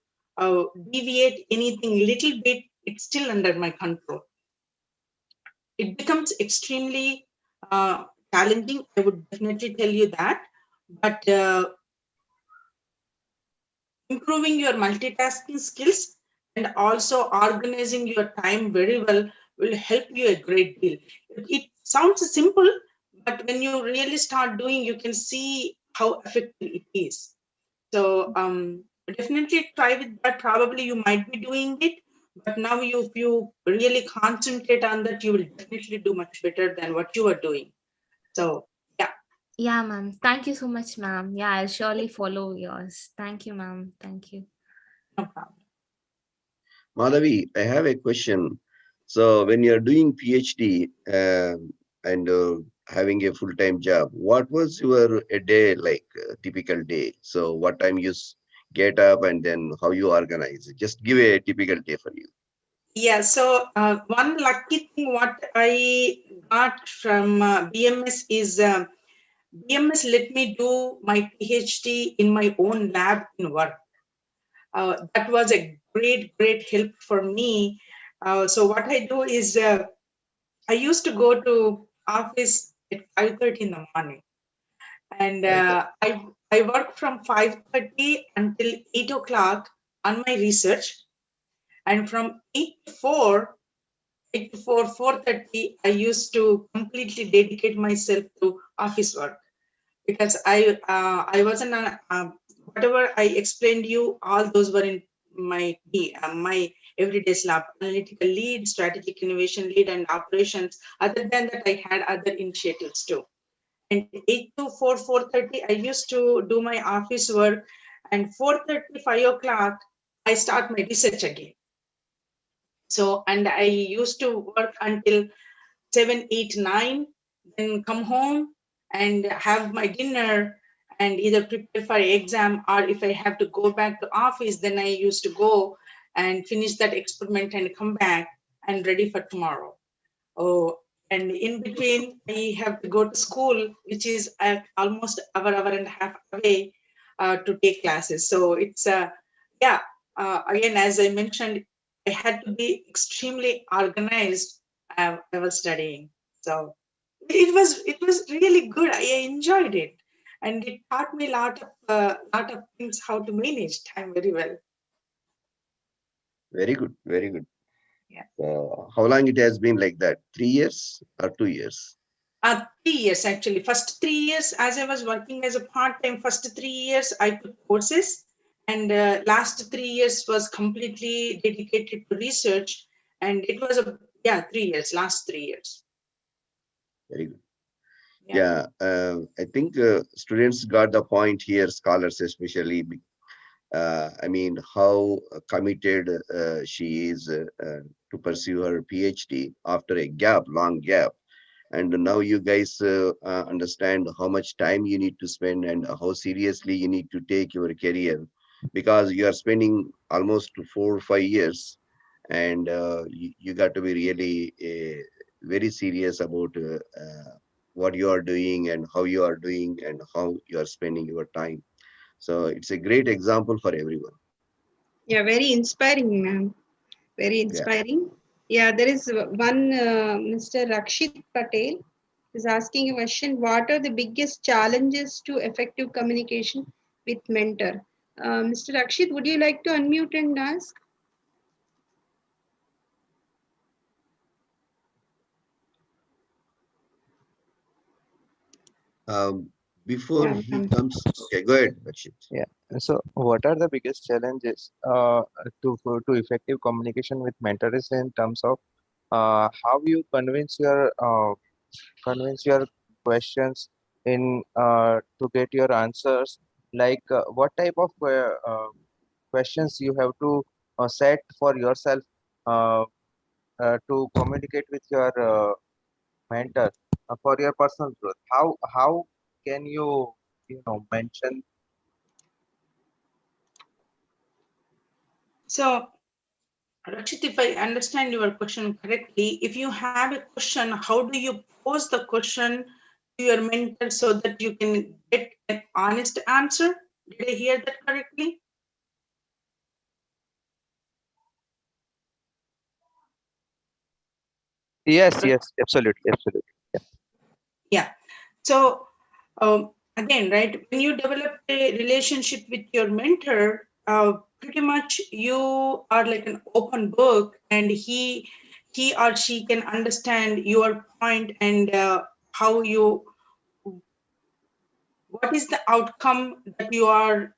deviate anything little bit, it's still under my control. It becomes extremely challenging, I would definitely tell you that, but improving your multitasking skills and also organizing your time very well will help you a great deal. It sounds simple, but when you really start doing, you can see how effective it is. So definitely try with that. Probably you might be doing it, but now if you really concentrate on that, you will definitely do much better than what you are doing. So yeah. Yeah, ma'am. Thank you so much, ma'am. Yeah, I'll surely follow yours. Thank you, ma'am. Thank you. No problem. Madhavi, I have a question. So when you're doing PhD and having a full-time job, what was your a day like, a typical day? So what time you get up and then how you organize? Just give a typical day for you. Yeah, so one lucky thing what I got from BMS is BMS let me do my PhD in my own lab in work. That was a great help for me. So what I do is I used to go to office at 5:30 in the morning, and I work from 5:30 until 8 o'clock on my research, and from 8 to 4:30 I used to completely dedicate myself to office work, because I wasn't whatever I explained you, all those were in my everyday lab: analytical lead, strategic innovation lead, and operations. Other than that, I had other initiatives too. And 8 to 4:30 I used to do my office work, and 4:30 5 o'clock I start my research again. So, and I used to work until 7, 8, 9, then come home and have my dinner and either prepare for exam, or if I have to go back to office, then I used to go and finish that experiment and come back and ready for tomorrow. Oh, and in between I have to go to school, which is almost hour and a half away to take classes. So it's yeah. Again, as I mentioned, I had to be extremely organized. I was studying, so it was really good. I enjoyed it, and it taught me a lot of things how to manage time very well. Very good, very good. Yeah. How long it has been like that? 3 years or 2 years? 3 years actually. First 3 years, as I was working as a part-time, first 3 years I took courses, and last 3 years was completely dedicated to research. And it was 3 years, last 3 years. Very good. Yeah. Yeah, I think students got the point here, scholars especially. I mean, how committed she is to pursue her PhD after a long gap. And now you guys understand how much time you need to spend and how seriously you need to take your career, because you are spending almost 4 or 5 years, and you got to be really very serious about what you are doing and how you are doing and how you are spending your time. So it's a great example for everyone. Yeah, very inspiring, ma'am. Very Yeah. inspiring. Yeah, there is one Mr. Rakshit Patel is asking a question. What are the biggest challenges to effective communication with mentor? Mr. Rakshit, would you like to unmute and ask? Before Yeah, he ma'am. comes, okay, go ahead, Rakshit. Yeah. So, what are the biggest challenges to effective communication with mentors in terms of how you convince your questions in to get your answers? Like, what type of questions you have to set for yourself uh, to communicate with your mentor for your personal growth? How can you mention? So, Rakshit, if I understand your question correctly, if you have a question, how do you pose the question to your mentor so that you can get an honest answer? Did I hear that correctly? Yes, yes, absolutely, absolutely. Yeah. So again, right, when you develop a relationship with your mentor, pretty much you are like an open book, and he or she can understand your point and how you what is the outcome that you are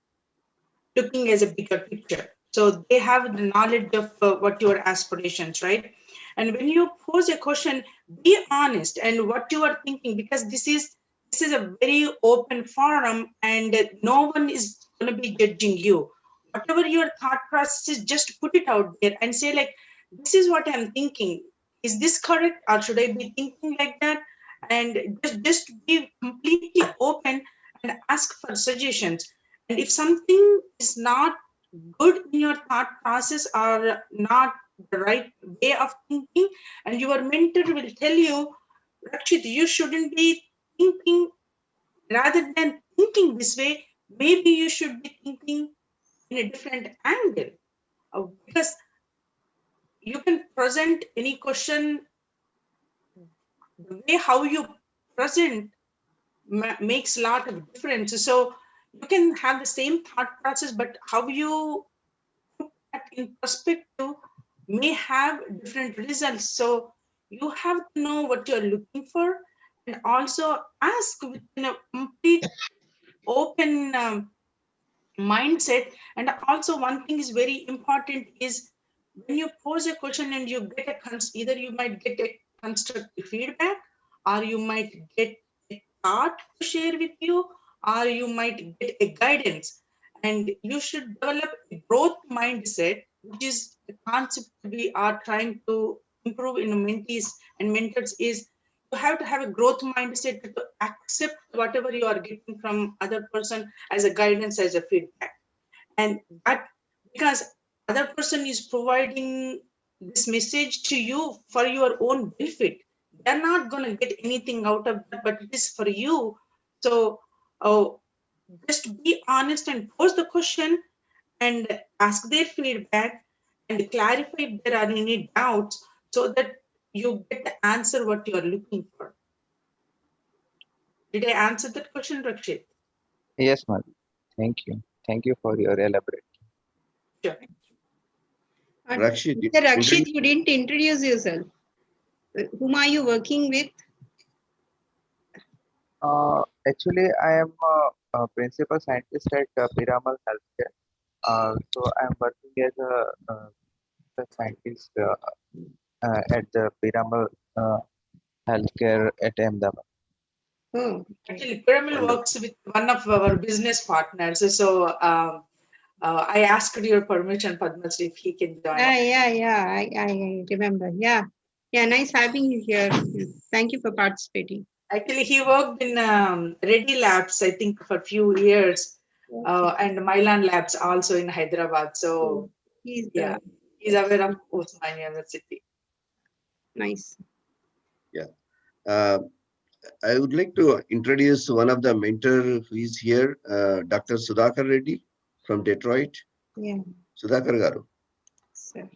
looking as a bigger picture. So they have the knowledge of what your aspirations, right? And when you pose a question, be honest and what you are thinking, because this is a very open forum, and no one is going to be judging you. Whatever your thought process is, just put it out there and say like, this is what I'm thinking. Is this correct, or should I be thinking like that? And just be completely open and ask for suggestions. And if something is not good in your thought process or not the right way of thinking, and your mentor will tell you, Rakshit, you shouldn't be thinking, rather than thinking this way, maybe you should be thinking in a different angle. Because you can present any question, the way how you present makes a lot of difference. So you can have the same thought process, but how you put that in perspective may have different results. So you have to know what you're looking for, and also ask within a complete open mindset. And also one thing is very important is when you pose a question and you get a either you might get a constructive feedback, or you might get a thought to share with you, or you might get a guidance. And you should develop a growth mindset, which is the concept we are trying to improve in mentees and mentors. Is you have to have a growth mindset to accept whatever you are getting from other person as a guidance, as a feedback. And that, because other person is providing this message to you for your own benefit, they're not going to get anything out of that, but it is for you. So just be honest and pose the question and ask their feedback and clarify if there are any doubts, so that you get the answer what you are looking for. Did I answer that question, Rakshit? Yes, madam. Thank you. Thank you for your elaborate. Sure. Rakshit, Mr. Rakshit, you didn't introduce yourself. Whom are you working with? Actually, I am a principal scientist at Piramal Healthcare. So I am working as a scientist at the Piramal Healthcare at Ahmedabad. Oh, Actually, Piramal works with one of our business partners. So I asked your permission, Padmasri, if he can join. I remember. Yeah, nice having you here. Thank you for participating. Actually, he worked in Reddy Labs, I think, for a few years, and Milan Labs also in Hyderabad. So He's aware of Osman University. Nice. Yeah. I would like to introduce one of the mentor who is here, Dr. Sudha Khaledi from Detroit. Yeah. Sudha Garu. Sir.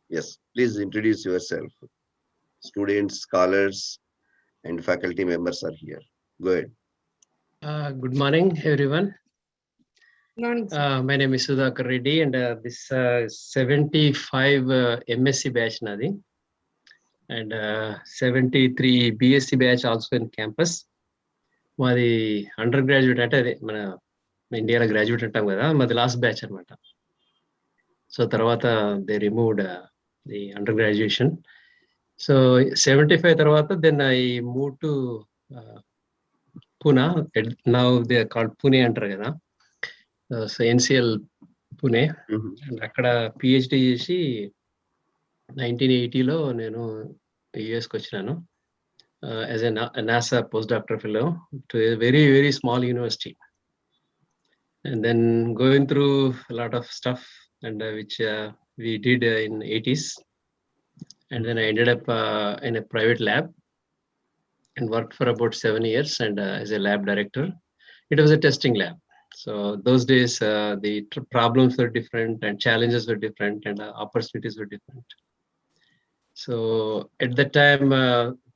Yes, please introduce yourself. Students, scholars, and faculty members are here. Go ahead. Good morning, everyone. Morning, my name is Sudha Khaledi, and this 75 MSc batch nadi, and 73 BSc batch also in campus. Madi undergraduate ante mana India graduate antam kada, madi last batch anamata. So tarvata they removed the undergraduation. So 75 tarvata then I moved to Pune. Now they are called Pune antaru kada. So NCL Pune, and అక్కడ PhD చేసి 1980లో నేను యుఎస్కి వచ్చినాను as a NASA post doctor fellow to a very very small university, and then going through lot of stuff and which we did in 80s, and then I ended up in a private lab and worked for about 7 years and as a lab director. It was a testing lab. So those days, the problems were different and challenges were different and opportunities were different. So at that time,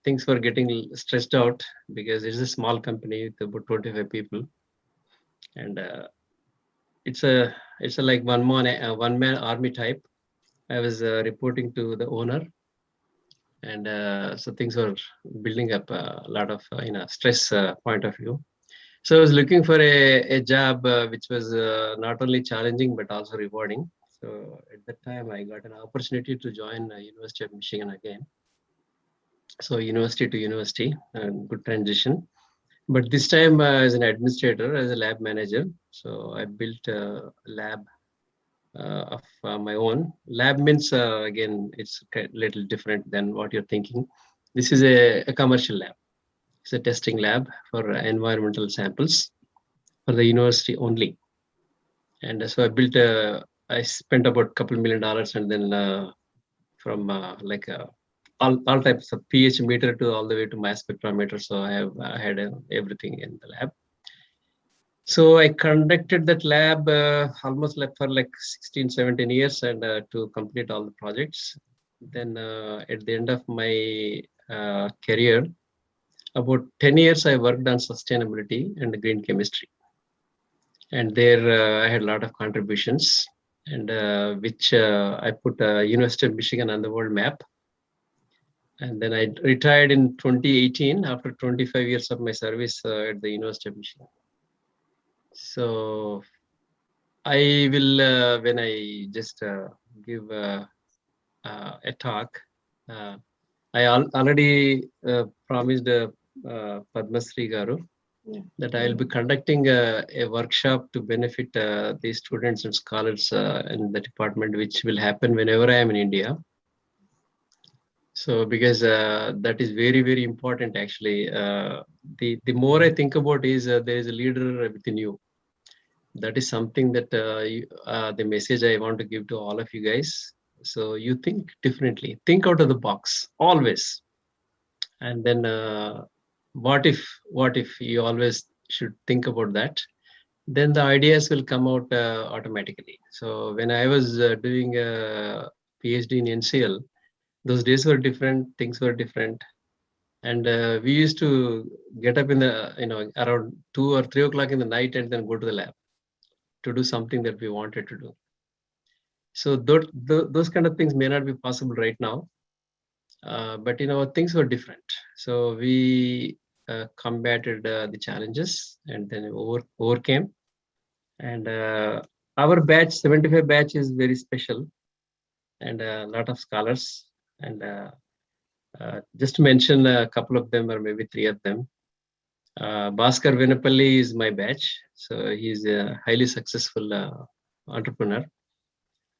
things were getting stressed out because it's a small company with about 25 people. And it's a like one man army type. I was reporting to the owner. And so things were building up a lot of stress point of view. So I was looking for a job which was not only challenging but also rewarding. So at that time I got an opportunity to join University of Michigan again. So university to university, good transition. But this time as an administrator, as a lab manager. So I built a lab of my own. Lab means again, it's a little different than what you're thinking. This is a commercial lab. It's a testing lab for environmental samples for the university only. And so I spent about a couple $1 million, and then from like all types of pH meter to all the way to mass spectrometer. So I had everything in the lab. So I conducted that lab almost for like 16, 17 years, and to complete all the projects. Then at the end of my career, about 10 years, I worked on sustainability and green chemistry. And there I had a lot of contributions, and which I put University of Michigan on the world map. And then I retired in 2018 after 25 years of my service at the University of Michigan. So I will, when I just give a talk, I already promised Padma Sri Garu that I will be conducting a workshop to benefit the students and scholars in the department, which will happen whenever I am in India. So because that is very, very important actually. The more I think about is there is a leader within you. That is something that the message I want to give to all of you guys. So you think differently, think out of the box always. And then what if you always should think about that, then the ideas will come out automatically. So when I was doing a PhD in NCL, those days were different, things were different. And we used to get up in the, around 2 or 3 o'clock in the night and then go to the lab to do something that we wanted to do. So those kind of things may not be possible right now, but things were different. So we combated the challenges and then overcame. And our batch, 75 batch, is very special, and a lot of scholars. And just to mention a couple of them, or maybe 3 of them. Bhaskar Venapalli is my batch. So he's a highly successful entrepreneur.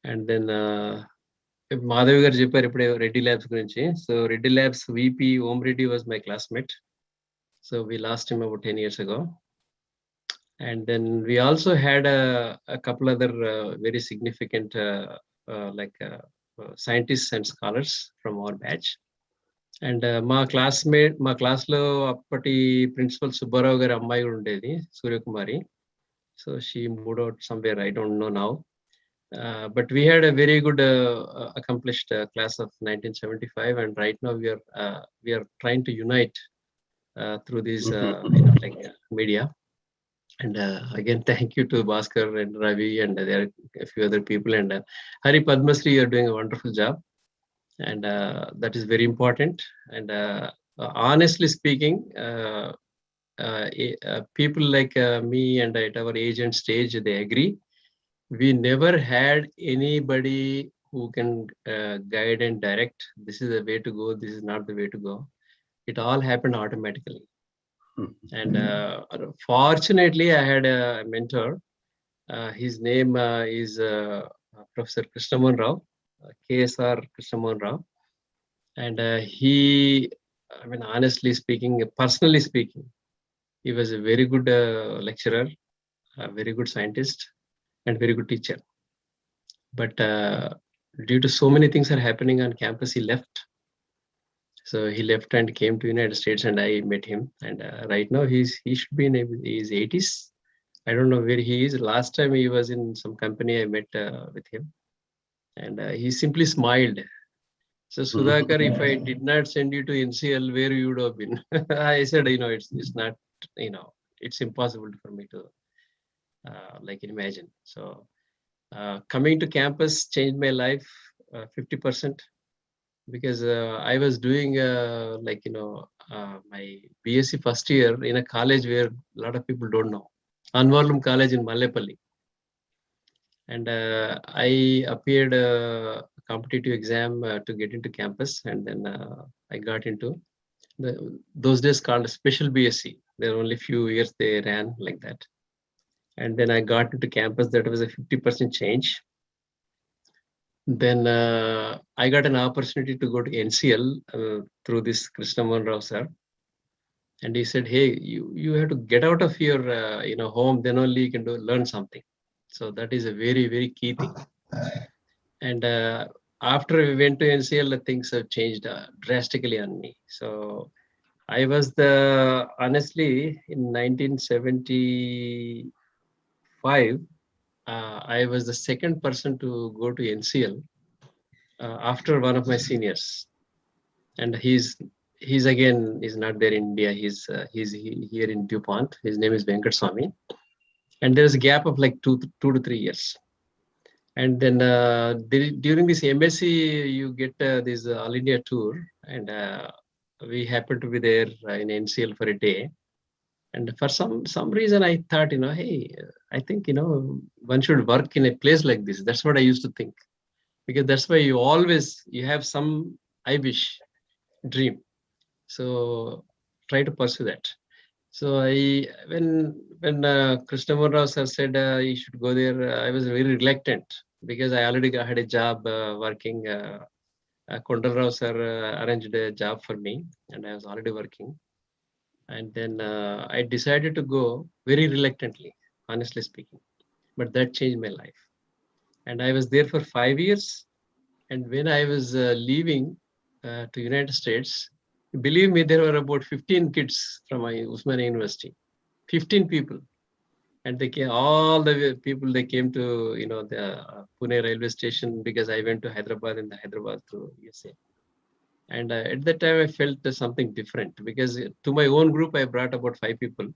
And then Madhavi garu chepparu ippude Reddy Labs gurinchi. So Reddy Labs VP Om Reddy was my classmate. So we lost him about 10 years ago. And then we also had a couple other very significant scientists and scholars from our batch. And మా క్లాస్లో అప్పటి principal Subbarao గారి అమ్మాయి కూడా ఉండేది, Suryakumari. So she moved out somewhere, I don't know now. But we had a very good accomplished class of 1975, and right now we are trying to unite through these media. And again, thank you to Bhaskar and Ravi, and there are a few other people. And Hari, Padma Sri, you are doing a wonderful job, and that is very important. And honestly speaking, people like me and at our age and stage, they agree. We never had anybody who can guide and direct. This is the way to go. This is not the way to go. It all happened automatically. And fortunately, I had a mentor. His name is Professor Krishnamohan Rao, KSR Krishnamohan Rao. And he, I mean, honestly speaking, personally speaking, he was a very good lecturer, a very good scientist, and very good teacher. But due to so many things are happening on campus, he left. So he left and came to United States, and I met him. And right now he should be in his 80s. I don't know where he is. Last time he was in some company, I met with him, and he simply smiled. So Sudhakar, if I did not send you to NCL, where you would have been? I said, it's not, it's impossible for me to imagine. So coming to campus changed my life 50%, because I was doing my BSc first year in a college where a lot of people don't know, Anwarlum College in Mallepalli. And I appeared a competitive exam to get into campus, and then I got into those days called special BSc. There were only few years they ran like that. And then I got into campus. That was a 50% change. Then I got an opportunity to go to NCL through this Krishnamohan Rao sir. And he said, hey, you have to get out of your home, then only you can learn something. So that is a very, very key thing. And after we went to NCL, things have changed drastically on me. So I was honestly, in 1975, I was the second person to go to NCL after one of my seniors. And he's again is not there in India. He's here in DuPont. His name is Venkat Swami. And there's a gap of like two to 3 years. And then during this MSc, you get this All India tour, and we happened to be there in NCL for a day. And for some reason, I thought, hey, I think, one should work in a place like this. That's what I used to think, because that's why you have some, I wish, dream. So try to pursue that. So when Krishnamurti Rao sir said you should go there, I was very reluctant, because I already had a job working. Kondal Rao sir arranged a job for me, and I was already working. And then I decided to go very reluctantly, honestly speaking. But that changed my life. And I was there for 5 years. And when I was leaving to United States, believe me, there were about 15 kids from my Usmania University, 15 people. And they came, all the people, they came to, the Pune railway station, because I went to Hyderabad, and Hyderabad to USA. And at that time, I felt something different, because to my own group, I brought about 5 people.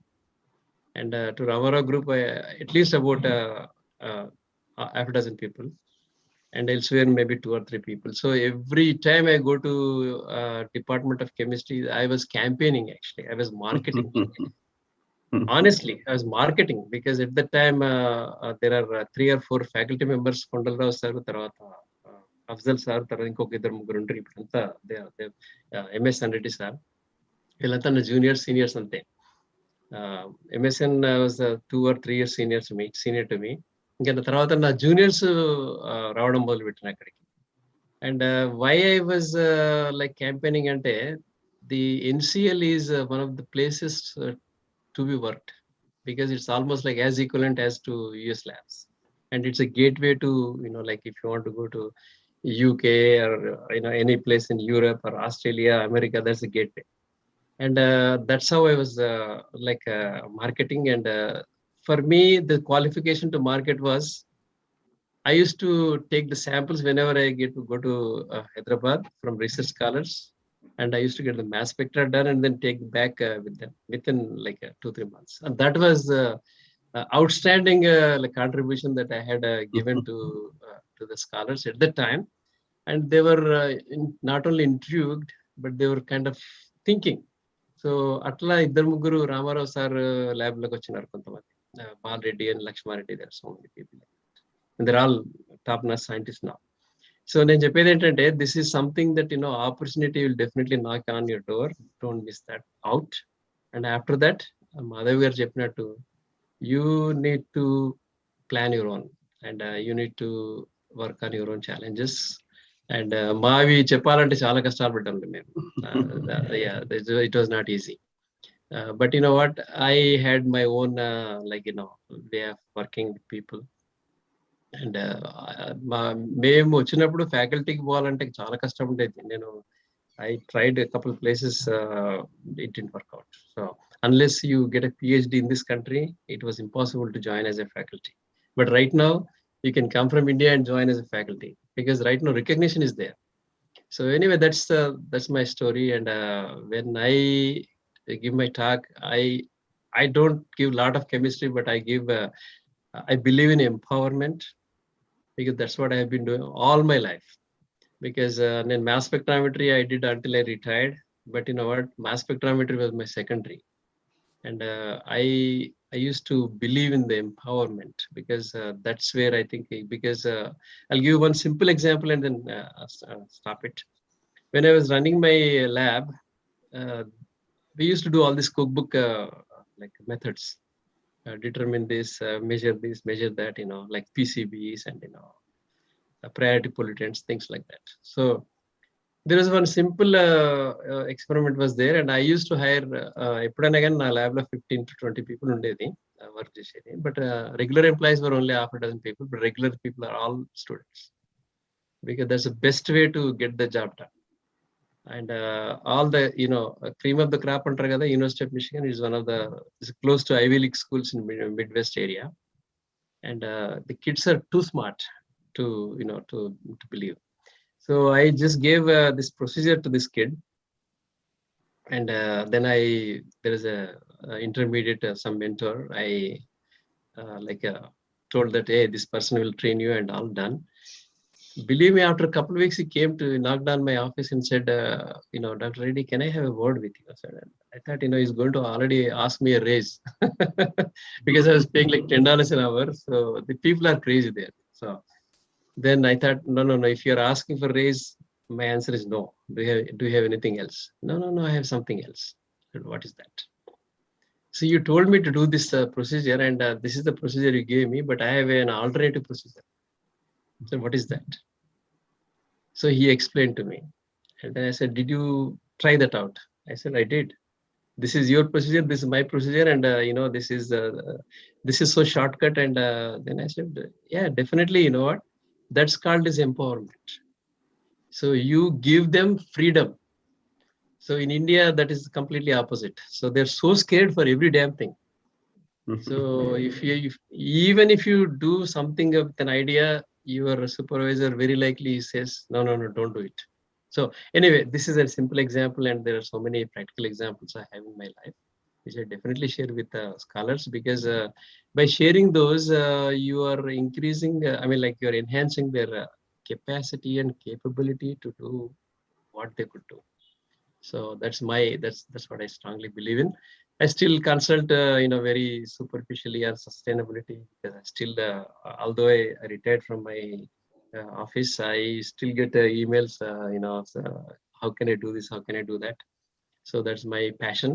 And to Ramara group, at least about half a dozen people. And elsewhere, maybe 2 or 3 people. So every time I go to Department of Chemistry, I was campaigning, actually. I was marketing. Honestly, I was marketing, because at that time, there are 3 or 4 faculty members, Kondal Rao sir, Afzal sir, ఇంకొక ఇద్దరు ముగ్గురు ఉంటారు ఇప్పుడంతా MS Andretti sir. వీళ్ళంతా నా junior seniors అంతే. MSN was 2 or 3 years senior to me. ఇంకా తర్వాత నా జూనియర్స్ రావడం మొదలు పెట్టిన అక్కడికి. And why I was like campaigning అంటే, the NCL is one of the places to be worked, because it's almost like as equivalent as to US labs, and it's a gateway to, like if you want to go to UK or any place in Europe or Australia, America, that's a gateway. And that's how I was marketing. And for me, the qualification to market was, I used to take the samples whenever I get to go to Hyderabad from research scholars. And I used to get the mass spectra done and then take back with them within like 2-3 months. And that was outstanding contribution that I had given to the scholars at that time. And they were not only intrigued, but they were kind of thinking. So atla iddaru muguru Ramarao sir lab loki vachinaru kontamandi, Bal Reddy and Lakshma Reddy, there are so many people, and they're all top-notch scientists now. So నేను చెప్పేది ఏంటంటే, this is something that opportunity will definitely knock on your door. Don't miss that out. And after that, Madhav garu చెప్పినట్టు, you need to plan your own, and you need to work on your own challenges. And మావి చెప్పాలంటే చాలా కష్టాలు పడ్డాను మేము. It was not easy. But what, I had my own way of working with people. And మేము వచ్చినప్పుడు ఫ్యాకల్టీకి పోవాలంటే చాలా కష్టం ఉండేది. I tried a couple of places, it didn't work out. So unless you get a PhD in this country, it was impossible to join as a faculty. But right now, you can come from India and join as a faculty, because right now recognition is there. So anyway, that's my story. And when I give my talk, I don't give a lot of chemistry, but I believe in empowerment, because that's what I have been doing all my life. Because in mass spectrometry, I did until I retired. But what, mass spectrometry was my secondary. And I used to believe in the empowerment, because that's where I think, because I'll give one simple example and then stop it. When I was running my lab, we used to do all this cookbook methods. Determine this, measure that, like PCBs and priority pollutants, things like that. So There was one simple experiment was there, and I used to hire ఎప్పుడైనా కానీ నా lab లో 15 to 20 people ఉండేది work చేసేది. But regular employees were only half a dozen people, but regular people are all students, because that's the best way to get the job done. And all the cream of the crop antar kada, University of Michigan is one of the is close to Ivy League schools in Midwest area, and the kids are too smart to to believe. So I just gave this procedure to this kid, and then there is a intermediate some mentor. I told that, hey, this person will train you, and all done. Believe me, after a couple of weeks, he came to knocked on my office and said, Dr. Reddy, can I have a word with you? I thought, he's going to already ask me a raise because I was paying like $10 an hour. So the people are crazy there. So then I thought, no. If you're asking for raise, my answer is no. Do you have anything else? No. I have something else. I said, what is that? So you told me to do this procedure, and this is the procedure you gave me, but I have an alternative procedure. So what is that? So he explained to me, and then I said, did you try that out? I said, I did. This is your procedure, this is my procedure, and this is so shortcut. And then I said, yeah, definitely. You know what? That's called as empowerment. So you give them freedom. So in India, that is completely opposite. So they're so scared for every damn thing. So even if you do something with an idea, your supervisor very likely says, no, don't do it. So anyway, this is a simple example, and there are so many practical examples I have in my life, which I definitely share with scholars, because by sharing those, you are increasing, you are enhancing their capacity and capability to do what they could do. So that's what I strongly believe in. I still consult, very superficially on sustainability, because I still, although I retired from my office, I still get emails, so how can I do this? How can I do that? So that's my passion.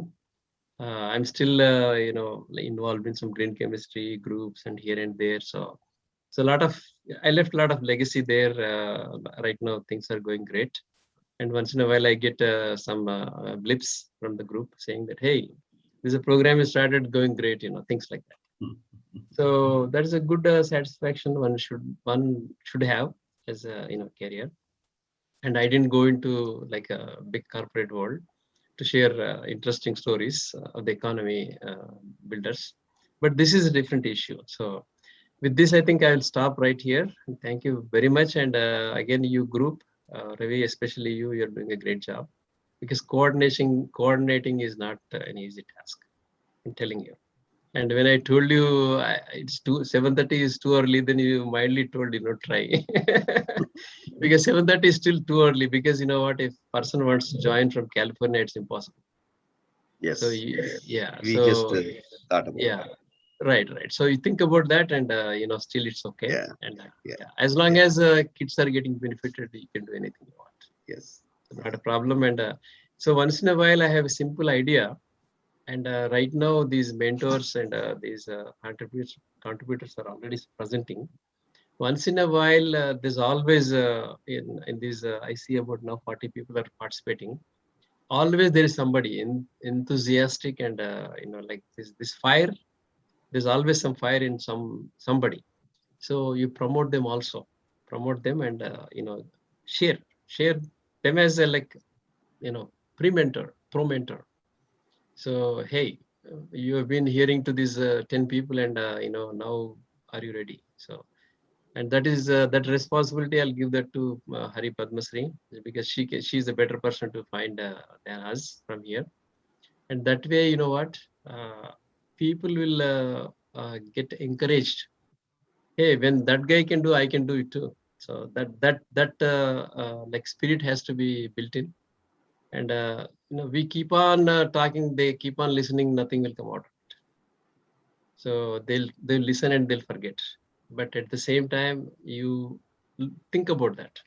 I'm still, involved in some green chemistry groups and here and there. So I left a lot of legacy there. Right now, things are going great. And once in a while, I get some blips from the group saying that, hey, there's a program you started going great, things like that. So that is a good satisfaction one should have as a career. And I didn't go into like a big corporate world to share interesting stories of the economy builders. But this is a different issue. So with this, I think I will stop right here. Thank you very much. And again, you group, Ravi, especially you're doing a great job, because coordinating is not an easy task. I'm telling you. And when I told you it's 7:30 is too early, then you mildly told, try. Because 7:30 is still too early, because you know what, if person wants to join from California, it's impossible. Yes. So we just thought about yeah. that. Right. So you think about that, and still it's okay. Yeah. And as long as kids are getting benefited, you can do anything you want. Yes. So not a problem. And so once in a while, I have a simple idea, and right now these mentors and these contributors are already presenting. Once in a while, there's always in these I see about now 40 people are participating. Always there is somebody enthusiastic, and like this fire. There's always some fire in somebody. So you promote them also, and share them as a pre-mentor, pro-mentor. So hey, you have been hearing to these 10 people, and now are you ready? So, and that is that responsibility I'll give that to Hari Padmasri, because she's a better person to find than us from here. And that way, you know what, people will get encouraged. Hey, when that guy can do, I can do it too. So that like spirit has to be built in. And we keep on talking, they keep on listening, nothing will come out of it. So they'll listen and they'll forget. But at the same time, you think about that.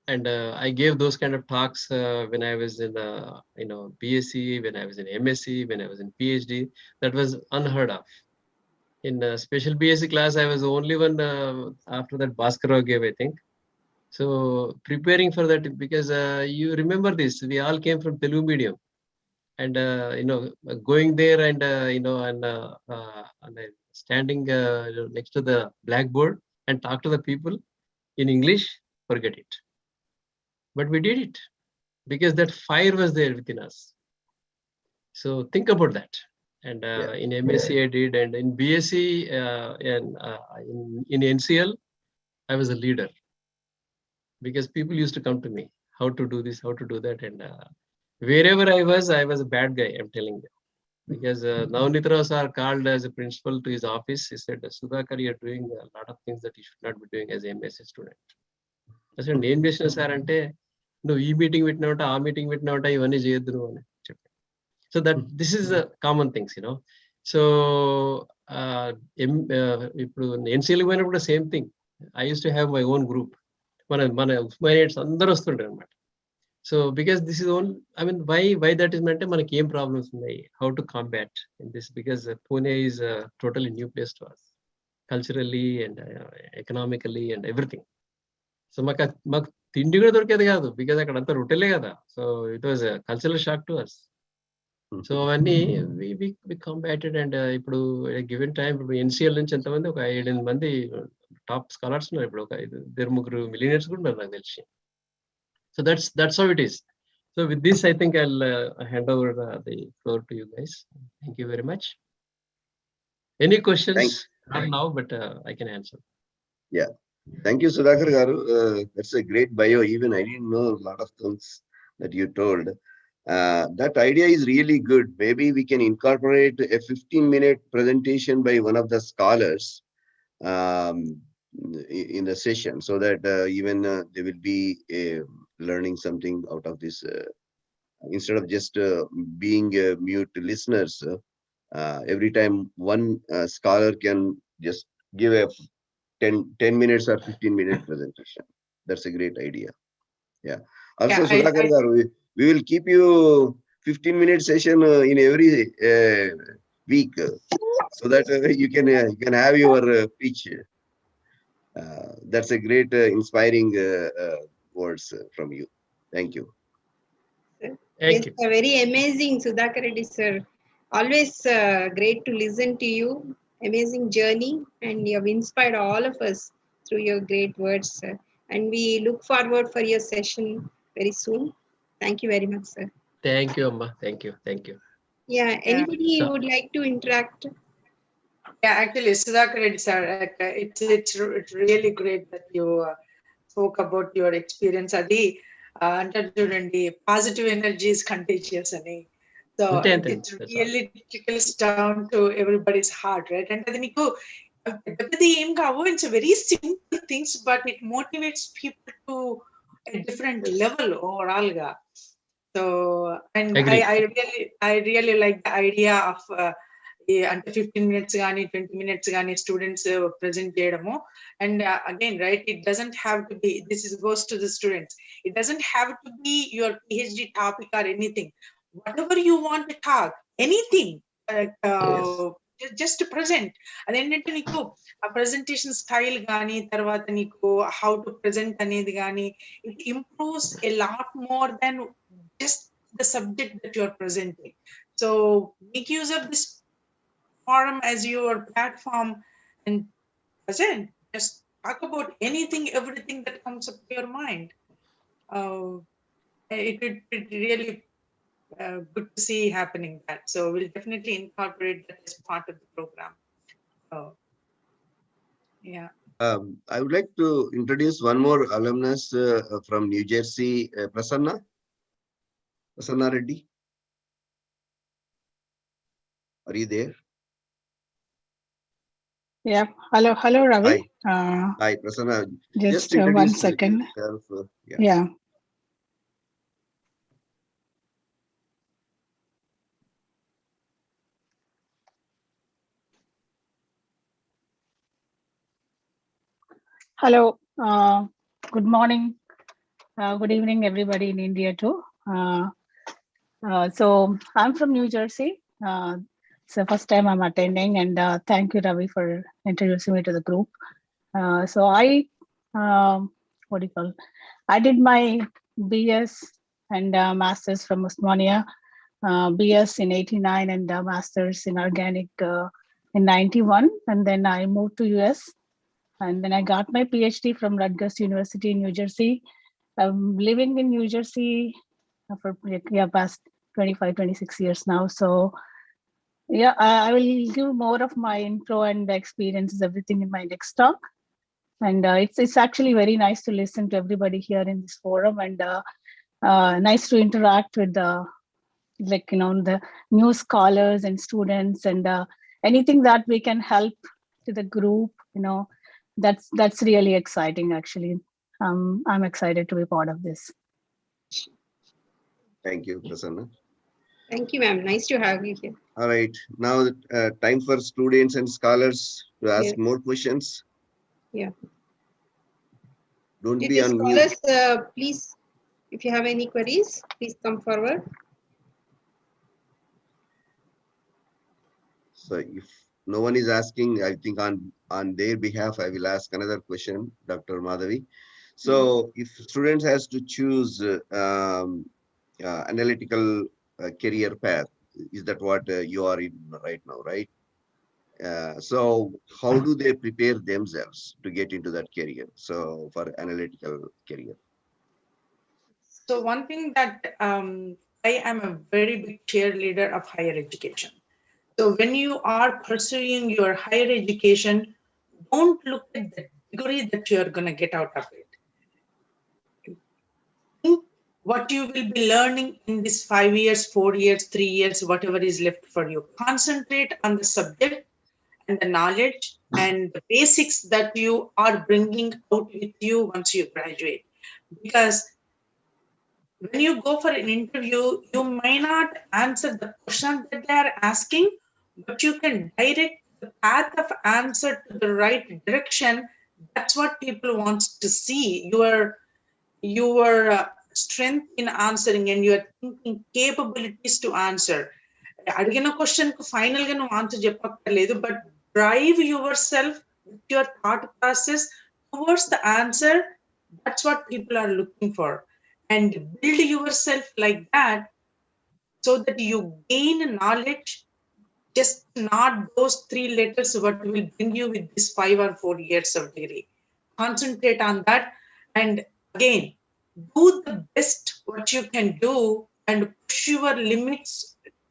And I gave those kind of talks when I was in BSc, when I was in MSc, when I was in PhD. That was unheard of. In special BSc class, I was the only one. After that, Bhaskar gave, I think. So preparing for that, because you remember this, we all came from Telugu medium, and going there and standing next to the blackboard and talk to the people in English, forget it. But we did it because that fire was there within us. So think about that. And in MSc I did, and in BSc and in NCL, I was a leader, because people used to come to me, how to do this, how to do that. And wherever I was a bad guy, I'm telling you. Because Navnitra sir called as a principal to his office. He said, Sudhakar, you're doing a lot of things that you should not be doing as an MSc student. I said, నేను చేసిన sir అంటే నువ్వు ఈ meeting పెట్టినావుట, ఆ meeting పెట్టినావుట, ఇవన్నీ చేయొద్దు నువ్వు అని చెప్పి. So that this is the common things, So ఇప్పుడు NCL పోయినప్పుడు same thing. I used to have my own group. మన ఉస్మానియట్స్ అందరూ వస్తుంటారు అనమాట. So because this is all, I mean, why that is meant, manaki em problems unnai, how to combat in this, because Pune is a totally new place to us, culturally and economically and everything. So maku tindi kuda dorukedi kaadu, because akkada anta rotelle kada. So it was a cultural shock to us. So avanni we combated, and ippudu a given time ippudu NCL nunchi enta mandi oka 7-8 mandi top scholars unnaru, ippudu oka 2-3 millionaires kuda unnaru naku telisi. So that's how it is. So with this, I think I'll hand over the floor to you guys. Thank you very much. Any questions? Thanks. Not now, but I can answer. Yeah. Thank you, Sudhakar garu. That's a great bio. Even I didn't know a lot of things that you told. That idea is really good. Maybe we can incorporate a 15-minute presentation by one of the scholars in the session, so that even they will be learning something out of this, instead of just being mute listeners. Every time one scholar can just give a 10 minutes or 15-minute presentation. That's a great idea. Yeah. Also, Sudhakar garu, we will keep you 15-minute session in every week, so that you can have your pitch. That's a great inspiring words from you. Thank you. Yes, very amazing, Sudhakar Reddy sir. Always great to listen to you. Amazing journey, and you have inspired all of us through your great words, sir. And we look forward for your session very soon. Thank you very much, sir. Thank you, Amma. Thank you. Yeah, anybody would like to interact? Yeah, actually, Sudha Khaledi sir, it's really great that you spoke about your experience. Adi antaru chudandi, positive energy is contagious ani. So it really trickles down to everybody's heart, right? And adi meeku peddadi em kavu, it's a very simple things, but it motivates people to a different level overall ga. So, and I really like the idea of అంటే 15 minutes కానీ 20 minutes కానీ students present చేయడము. And again right, it doesn't have to be, this is goes to the students, it doesn't have to be your PhD topic or anything, what ever you want to talk, anything, just present. అదేంటంటే నీకు ఆ presentation style కానీ, తర్వాత నీకు how to present అనేది కానీ, it improves a lot more than just the subject that you are presenting. So make use of this forum as your platform, and present, just talk about anything, everything that comes up to your mind. It really good to see happening that. So we'll definitely incorporate that as part of the program. Yeah. I would like to introduce one more alumnus from New Jersey, Prasanna Reddy. Are you there? Yeah. Hello, Ravi. Hi, Prasanna. Just 1 second. Yourself, yeah. Hello. Good morning. Good evening, everybody in India too. So I'm from New Jersey. It's the first time I'm attending, and thank you, Ravi, for introducing me to the group. So I what do you call? I did my BS and masters from Osmania, BS in '89 and masters in organic in '91, and then I moved to US, and then I got my PhD from Rutgers University in New Jersey. I'm living in New Jersey for past 25, 26 years now. So yeah, I will give more of my intro and experiences, everything in my next talk. And it's actually very nice to listen to everybody here in this forum, and nice to interact with the the new scholars and students, and anything that we can help to the group. That's really exciting. Actually, I'm excited to be part of this. Thank you, Prasanna. Thank you, ma'am. Nice to have you here. All right, now time for students and scholars to ask Yes. more questions. Yeah. Don't Did be the on mute. scholars, please, if you have any queries, please come forward. So if no one is asking, I think on their behalf, I will ask another question, Dr. Madhavi. So if students has to choose analytical career path, is that what you are in right now, right? So how do they prepare themselves to get into that career? So for analytical career. So one thing that I am a very big cheerleader of higher education. So when you are pursuing your higher education, don't look at the degree that you are going to get out of it. Think what you will be learning in this 5 years, 4 years, 3 years, whatever is left for you. Concentrate on the subject and the knowledge and the basics that you are bringing out with you once you graduate. Because when you go for an interview, you may not answer the question that they are asking, but you can direct the path of answer to the right direction. That's what people want to see. Your strength in answering and your thinking capabilities to answer. అడిగిన question కు final గా నువ్వు answer చెప్పక్కర్లేదు, but drive yourself with your thought process towards the answer. That's what people are looking for, and build yourself like that so that you gain knowledge, just not those 3 letters what will bring you with this 5 or 4 years of degree. Concentrate on that, and again, do the best what you can do and push your limits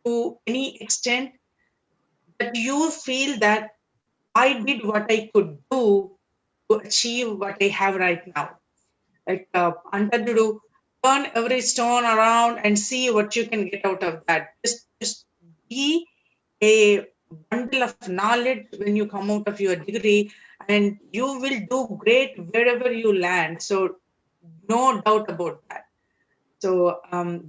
to any extent that you feel that I did what I could do to achieve what I have right now. Like Antadudu, turn every stone around and see what you can get out of that. Just be a bundle of knowledge when you come out of your degree, and you will do great wherever you land. So no doubt about that. So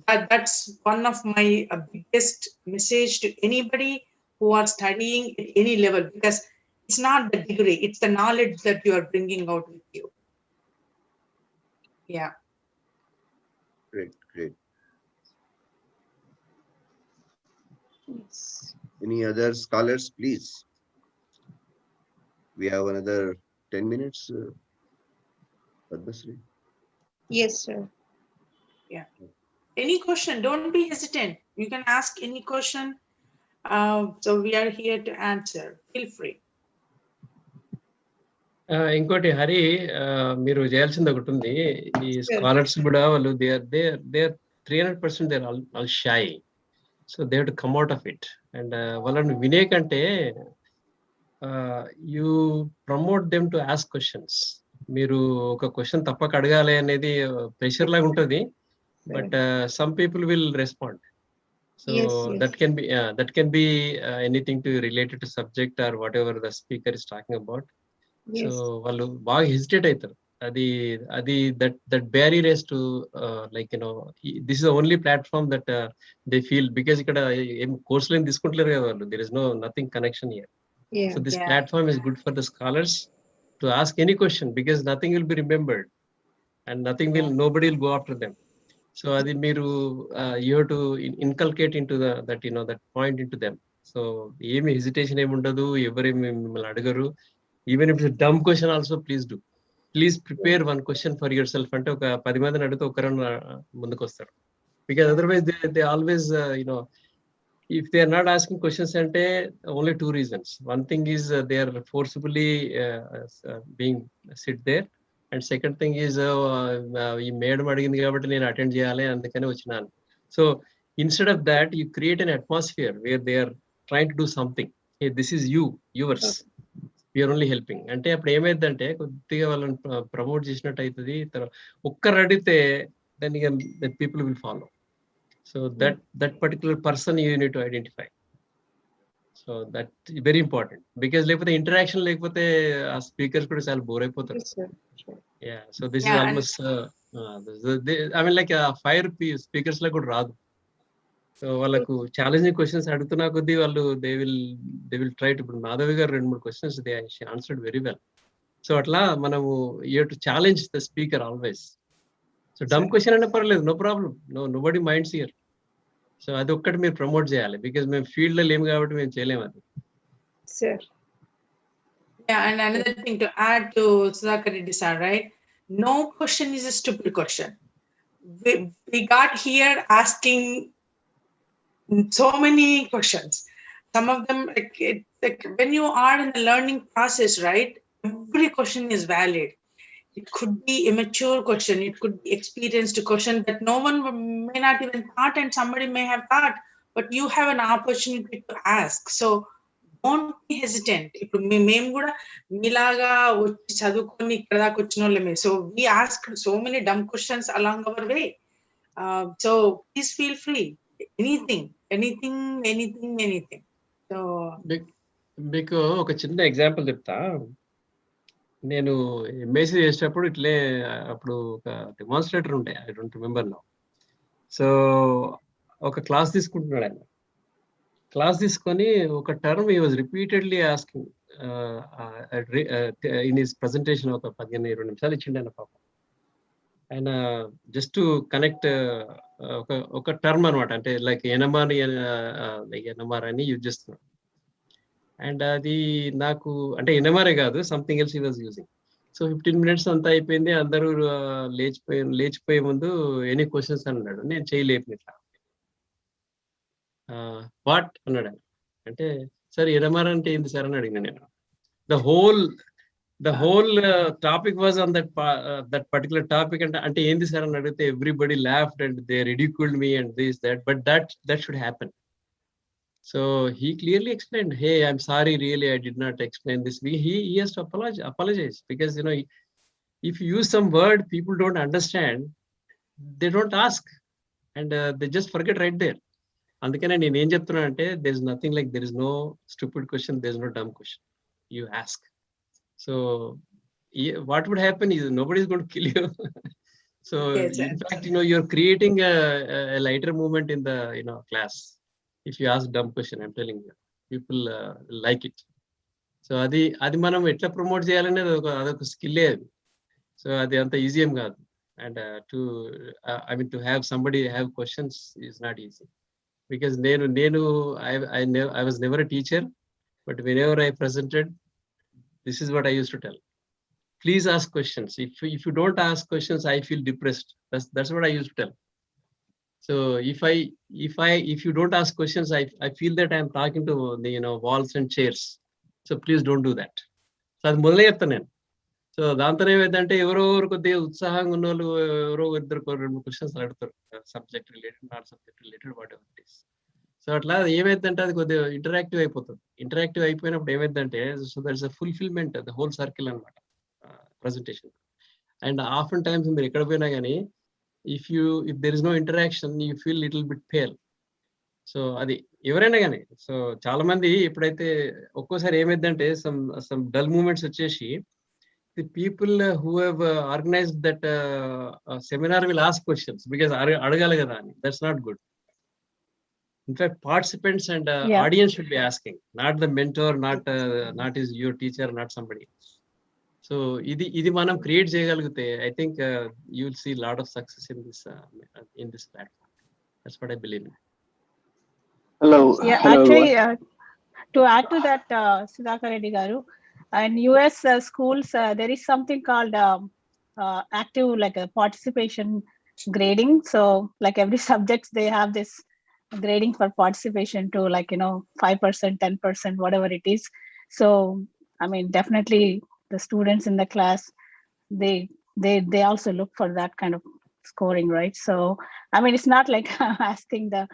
that's one of my biggest message to anybody who are studying at any level, because it's not the degree, it's the knowledge that you are bringing out with you. Yeah. Great, great. Yes. Any other scholars, please? We have another 10 minutes. Padmasri. Yes, sir. Yeah. Any question, don't be hesitant. You can ask any question. So we are here to answer. Feel free. ఇంకోటి హరి, మీరు చేయాల్సింది ఒకటి ఉంది. ఈ scholars కూడా వాళ్ళు they are 300% they are shy. So they have to come out of it. And వాళ్ళని వినే కంటే you promote them to ask questions. మీరు ఒక క్వశ్చన్ తప్పక అడగాలి అనేది ప్రెషర్ లాగా ఉంటుంది, but some people will respond. So that can be anything to related to subject or whatever the speaker is talking about. So వాళ్ళు బాగా హెసిటేట్ అవుతారు. అది that barrier is to this is the only platform that they feel, because ఇక్కడ ఏం కోర్సులు ఏం తీసుకుంటలేరు కదా వాళ్ళు. There is nothing connection here. So this platform is good for the scholars to ask any question, because nothing will be remembered and nobody will go after them. So adi meeru you have to inculcate into that point into them. So emi hesitation em undadu, evare mimmalni adagaru. Even if it's a dumb question also, please do. Please prepare one question for your self అంటే ఒక 10 మందిని అడిగితే ఒకరన్నా ముందుకు వస్తారు. Because otherwise they always if they are not asking questions ante only two reasons. One thing is they are forcibly being sit there, and second thing is ee madam adigindi kabatti nenu attend cheyali andukane vachinanu. So instead of that, you create an atmosphere where they are trying to do something. Hey, this is yours, we are only helping ante appudu emaydante koddiga vallan promote chesinattu aitadi. Okkar adite then the people will follow. So that particular person you need to identify. So that is very important, because like the interaction like speakers could all bore అయిపోతారు. Yeah, so this is almost I mean like 5 speakers la kuda raadu. So వాళ్ళకు challenging questions అడుగుతున్నా కొద్దీ వాళ్ళు they will try to. Madhavi గారు 2-3 questions she answered very well. So అట్లా మనము you have to challenge the speaker always. So dumb question అంటే పర్లేదు, no problem, nobody minds here. So అది ఒక్కటి మీరు ప్రమోట్ చేయాలి, బికాజ్ మేము ఫీల్డ్ లో లేము కాబట్టి మేము చేయలేము అది. Sir. Yeah, and another thing to add to Sudha Khaledi sir, right? No question is a stupid question. We got here asking so many questions. Some of them, like when you are in the learning process, right? Every question is valid. It could be immature question, it could be experienced question that no one may not even thought and somebody may have thought, but you have an opportunity to ask. So don't be hesitant. Ippudu mem kuda milaga vachi chadukoni ikkada daaka vachinolame. So we asked so many dumb questions along our way. So please feel free. Anything. So మీకు ఒక చిన్న example చెప్తా. నేను MSc చేసేటప్పుడు ఇట్లే అప్పుడు ఒక demonstrator ఉండే, I don't remember now. So ఒక క్లాస్ తీసుకుంటున్నాడు ఆయన. క్లాస్ తీసుకొని ఒక term he was repeatedly asking in his presentation. ఒక 15-20 నిమిషాలు ఇచ్చిండు ఆయన పాపం. ఆయన జస్ట్ టు కనెక్ట్ ఒక టర్మ్ అనమాట, అంటే లైక్ ఎన్ఎంఆర్ అని యూజ్ చేస్తున్నాడు. అండ్ అది నాకు అంటే ఎన్ఎంఆర్ఏ కాదు, something else he was using. So 15 minutes అంతా అయిపోయింది, అందరూ లేచిపోయే ముందు ఎనీ క్వశ్చన్స్ అన్నాడు. నేను చేయలేను ఇట్లా. వాట్ అన్నాడు ఆయన. అంటే సార్ ఎన్ఎంఆర్ అంటే ఏంది సార్ అని అడిగిన నేను. The whole topic was on that particular topic. అంటే ఏంది సార్ అని అడిగితే everybody laughed and they ridiculed me and this that, but that should happen. So he clearly explained, hey, I'm sorry, really, I did not explain this. He has to apologize, because if you use some word people don't understand, they don't ask, and they just forget right there. Andukane nenu em cheptunna ante there is nothing like, there is no stupid question, there is no dumb question. You ask. So what would happen is nobody is going to kill you. So in fact, you're creating a lighter movement in the class. If you ask dumb question, I'm telling you, people like it. So అది మనం ఎట్లా promote చేయాలనేది అదొక స్కిల్లే అది. So అది అంత easy ఏం కాదు. And to have somebody have questions is not easy, because I was never a teacher, but whenever I presented, this is what I used to tell. Please ask questions. If you don't ask questions, I feel depressed. That's what I used to tell. So if you don't ask questions, I feel that I'm talking to the walls and chairs. So please don't do that. So అది మొదలే చెప్తాను నేను. So దాంతో ఏమైందంటే ఎవరో కొద్దిగా ఉత్సాహంగా ఉన్న వాళ్ళు ఎవరో ఇద్దరు 2-3 క్వశ్చన్స్ అడుగుతారు, subject related, not subject related, what ever it is. So అట్లా ఏమైందంటే అది కొద్దిగా ఇంటరాక్టివ్ అయిపోతుంది. ఇంటరాక్టివ్ అయిపోయినప్పుడు ఏమైందంటే, so that's a fulfilment, the whole circle అనమాట ప్రజెంటేషన్. అండ్ ఆఫ్టన్ టైమ్స్ మీరు ఎక్కడ పోయినా కానీ if there is no interaction, you feel little bit pale. So అది ఎవరైనా కానీ. సో చాలా మంది ఎప్పుడైతే ఒక్కోసారి ఏమైందంటే some dull movements వచ్చేసి, the people who have organized that seminar will ask questions, because అడగాలి కదా అని. That's not good. In fact, participants and audience should be asking, not the mentor, not is your teacher, not somebody else. So ఇది మనం create చేయగలిగితే, I think you will see a lot of success in this platform. That's what I believe in. Hello. Actually, to add to that, Sudha Khaledi garu, in US schools, there is something called active, like a participation grading. So like every subject, they have this grading for participation to, like, 5%, 10%, whatever it is. So, I mean, definitely the students in the class, they also look for that kind of scoring, right? So, I mean, it's not like asking the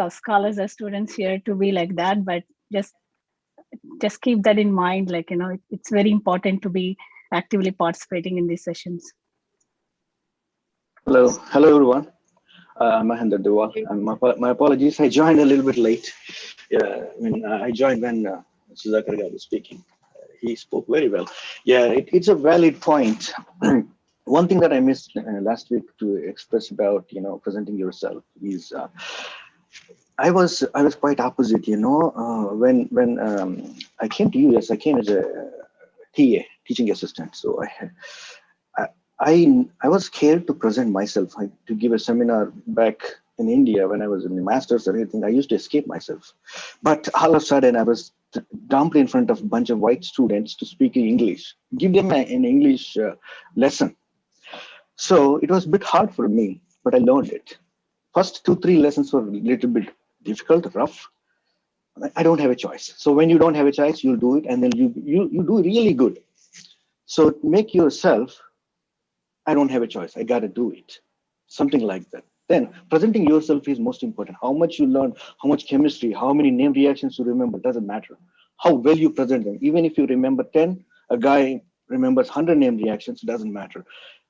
scholars or students here to be like that, but just keep that in mind. Like, it's very important to be actively participating in these sessions. Hello everyone. I'm Mahendra Dewal, and my apologies. I joined a little bit late. Yeah, I mean, I joined when Sudha Khaledi was speaking. He spoke very well. Yeah, it's a valid point. One thing that I missed last week to express about, presenting yourself is I was quite opposite. When I came to US, I came as a TA, teaching assistant. So I was scared to present myself. To give a seminar back in India when I was in the master's or anything, I used to escape myself. But all of a sudden, I was dumped in front of a bunch of white students to speak in English, give them an English lesson. So it was a bit hard for me, but I learned it. First 2-3 lessons were a little bit difficult, rough. I don't have a choice. So when you don't have a choice, you'll do it, and then you do really good. So make yourself, I don't have a choice. I got to do it. Something like that. Then presenting yourself is most important. How much you learn, how much chemistry, how many name reactions you remember, doesn't matter. How well you present them. Even if you remember 10, a guy remembers 100 name reactions, doesn't matter.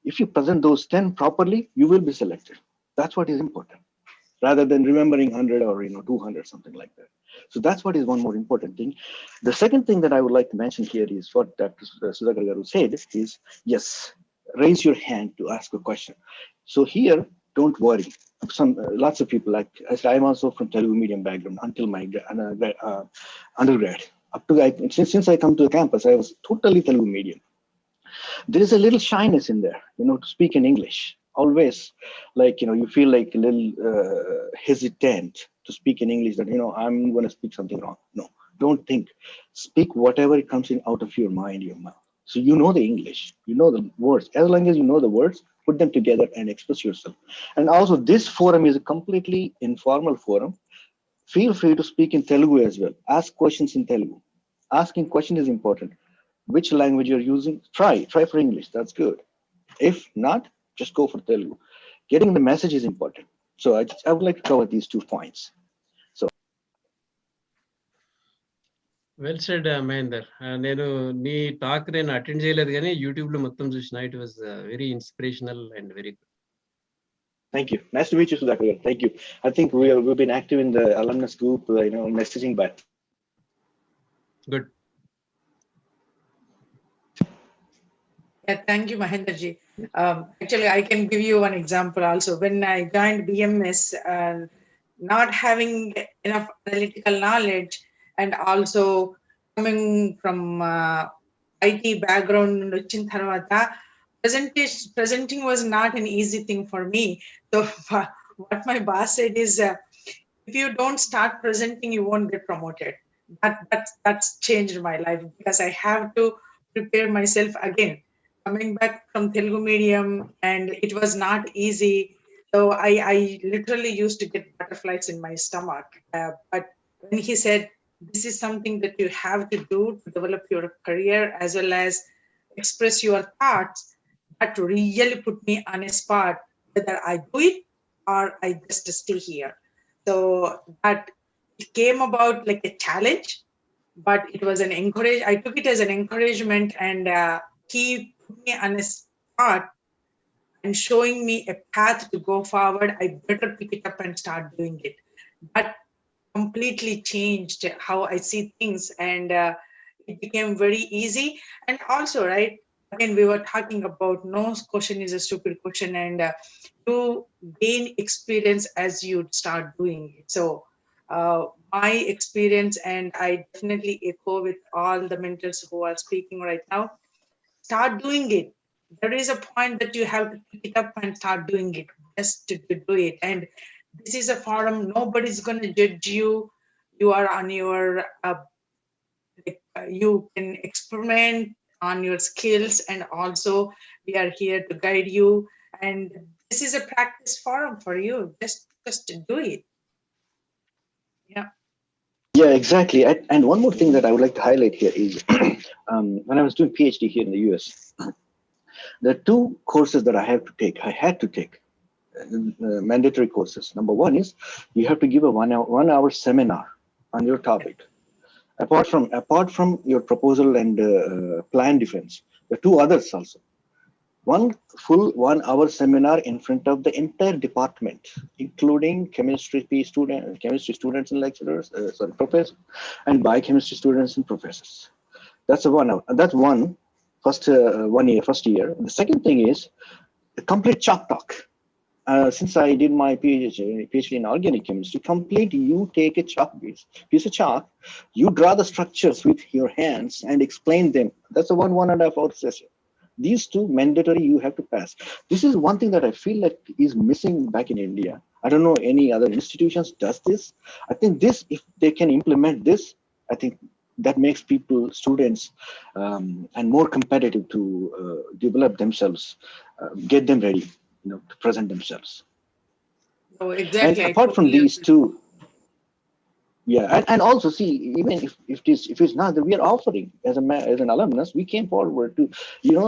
If you present those 10 properly, you will be selected. That's what is important, rather than remembering 100 or 200, something like that. So that's what is one more important thing. The second thing that I would like to mention here is what Dr. Sudha Khaledi said is, yes, raise your hand to ask a question. So here, don't worry. Lots of people, like I'm also from Telugu medium background until my undergrad. Up to since I come to the campus, I was totally Telugu medium. There is a little shyness in there, to speak in English. Always, like, you feel like a little hesitant to speak in English, that, I'm going to speak something wrong. No, don't think. Speak whatever comes in out of your mind, your mouth. So you know the English, you know the words. As long as you know the words, put them together and express yourself. And also, this forum is a completely informal forum. Feel free to speak in Telugu as well. Ask questions in Telugu. Asking questions is important. Which language you're using, try for English. That's good. If not, just go for Telugu. Getting the message is important. So I would like to cover these 2 points. So. Well said, Mahendra. నేను నీ talk నేను attend చేయలేదు కానీ YouTube లో మొత్తం చూసిన. It was very inspirational and very good. Thank you. Nice to meet you, Sudha Khaledi. Thank you. I think we've been active in the alumnus group, messaging back. Good. Yeah, thank you, Mahendraji. Actually, I can give you one example also. When I joined BMS, not having enough analytical knowledge, and also coming from IT background, presenting was not an easy thing for me. So what my boss said is, if you don't start presenting, you won't get promoted. That's changed my life, because I have to prepare myself again. Coming back from Telugu medium, and it was not easy. So I literally used to get butterflies in my stomach. But when he said, this is something that you have to do to develop your career as well as express your thoughts, that really put me on a spot, whether I do it or I just stay here. So that it came about like a challenge, but it was an encourage. I took it as an encouragement, and he put me on a spot and showing me a path to go forward. I better pick it up and start doing it. That completely changed how I see things, and it became very easy. And also, right, again, we were talking about no question is a stupid question, and you gain experience as you start doing it. So my experience, and I definitely echo with all the mentors who are speaking right now, start doing it. There is a point that you have to pick it up and start doing it, just to do it. And this is a forum, nobody's going to judge you. You are on your you can experiment on your skills, and also we are here to guide you. And this is a practice forum for you. Just do it. Yeah. Yeah, exactly. And one more thing that I would like to highlight here is when I was doing PhD here in the US, there are two courses that I had to take, mandatory courses. Number one is you have to give a 1 hour seminar on your topic. Apart from your proposal and plan defense, there are two others also. One full 1 hour seminar in front of the entire department, including chemistry students and lecturers, professors, and biochemistry students and professors. That's a 1 hour. That's one first 1 year, first year. The second thing is a complete chalk talk. Since I did my PhD in organic chemistry, you take a piece of chalk, you draw the structures with your hands and explain them. That's a 1.5 hour session. These two mandatory you have to pass. This is one thing that I feel like is missing back in India. I don't know any other institutions does this. I think this, if they can implement this, I think that makes students, and more competitive to develop themselves, get them ready, to present themselves. Oh, exactly. And apart from these two, yeah, and also see, even if it's not that we are offering as an alumnus, we came forward to,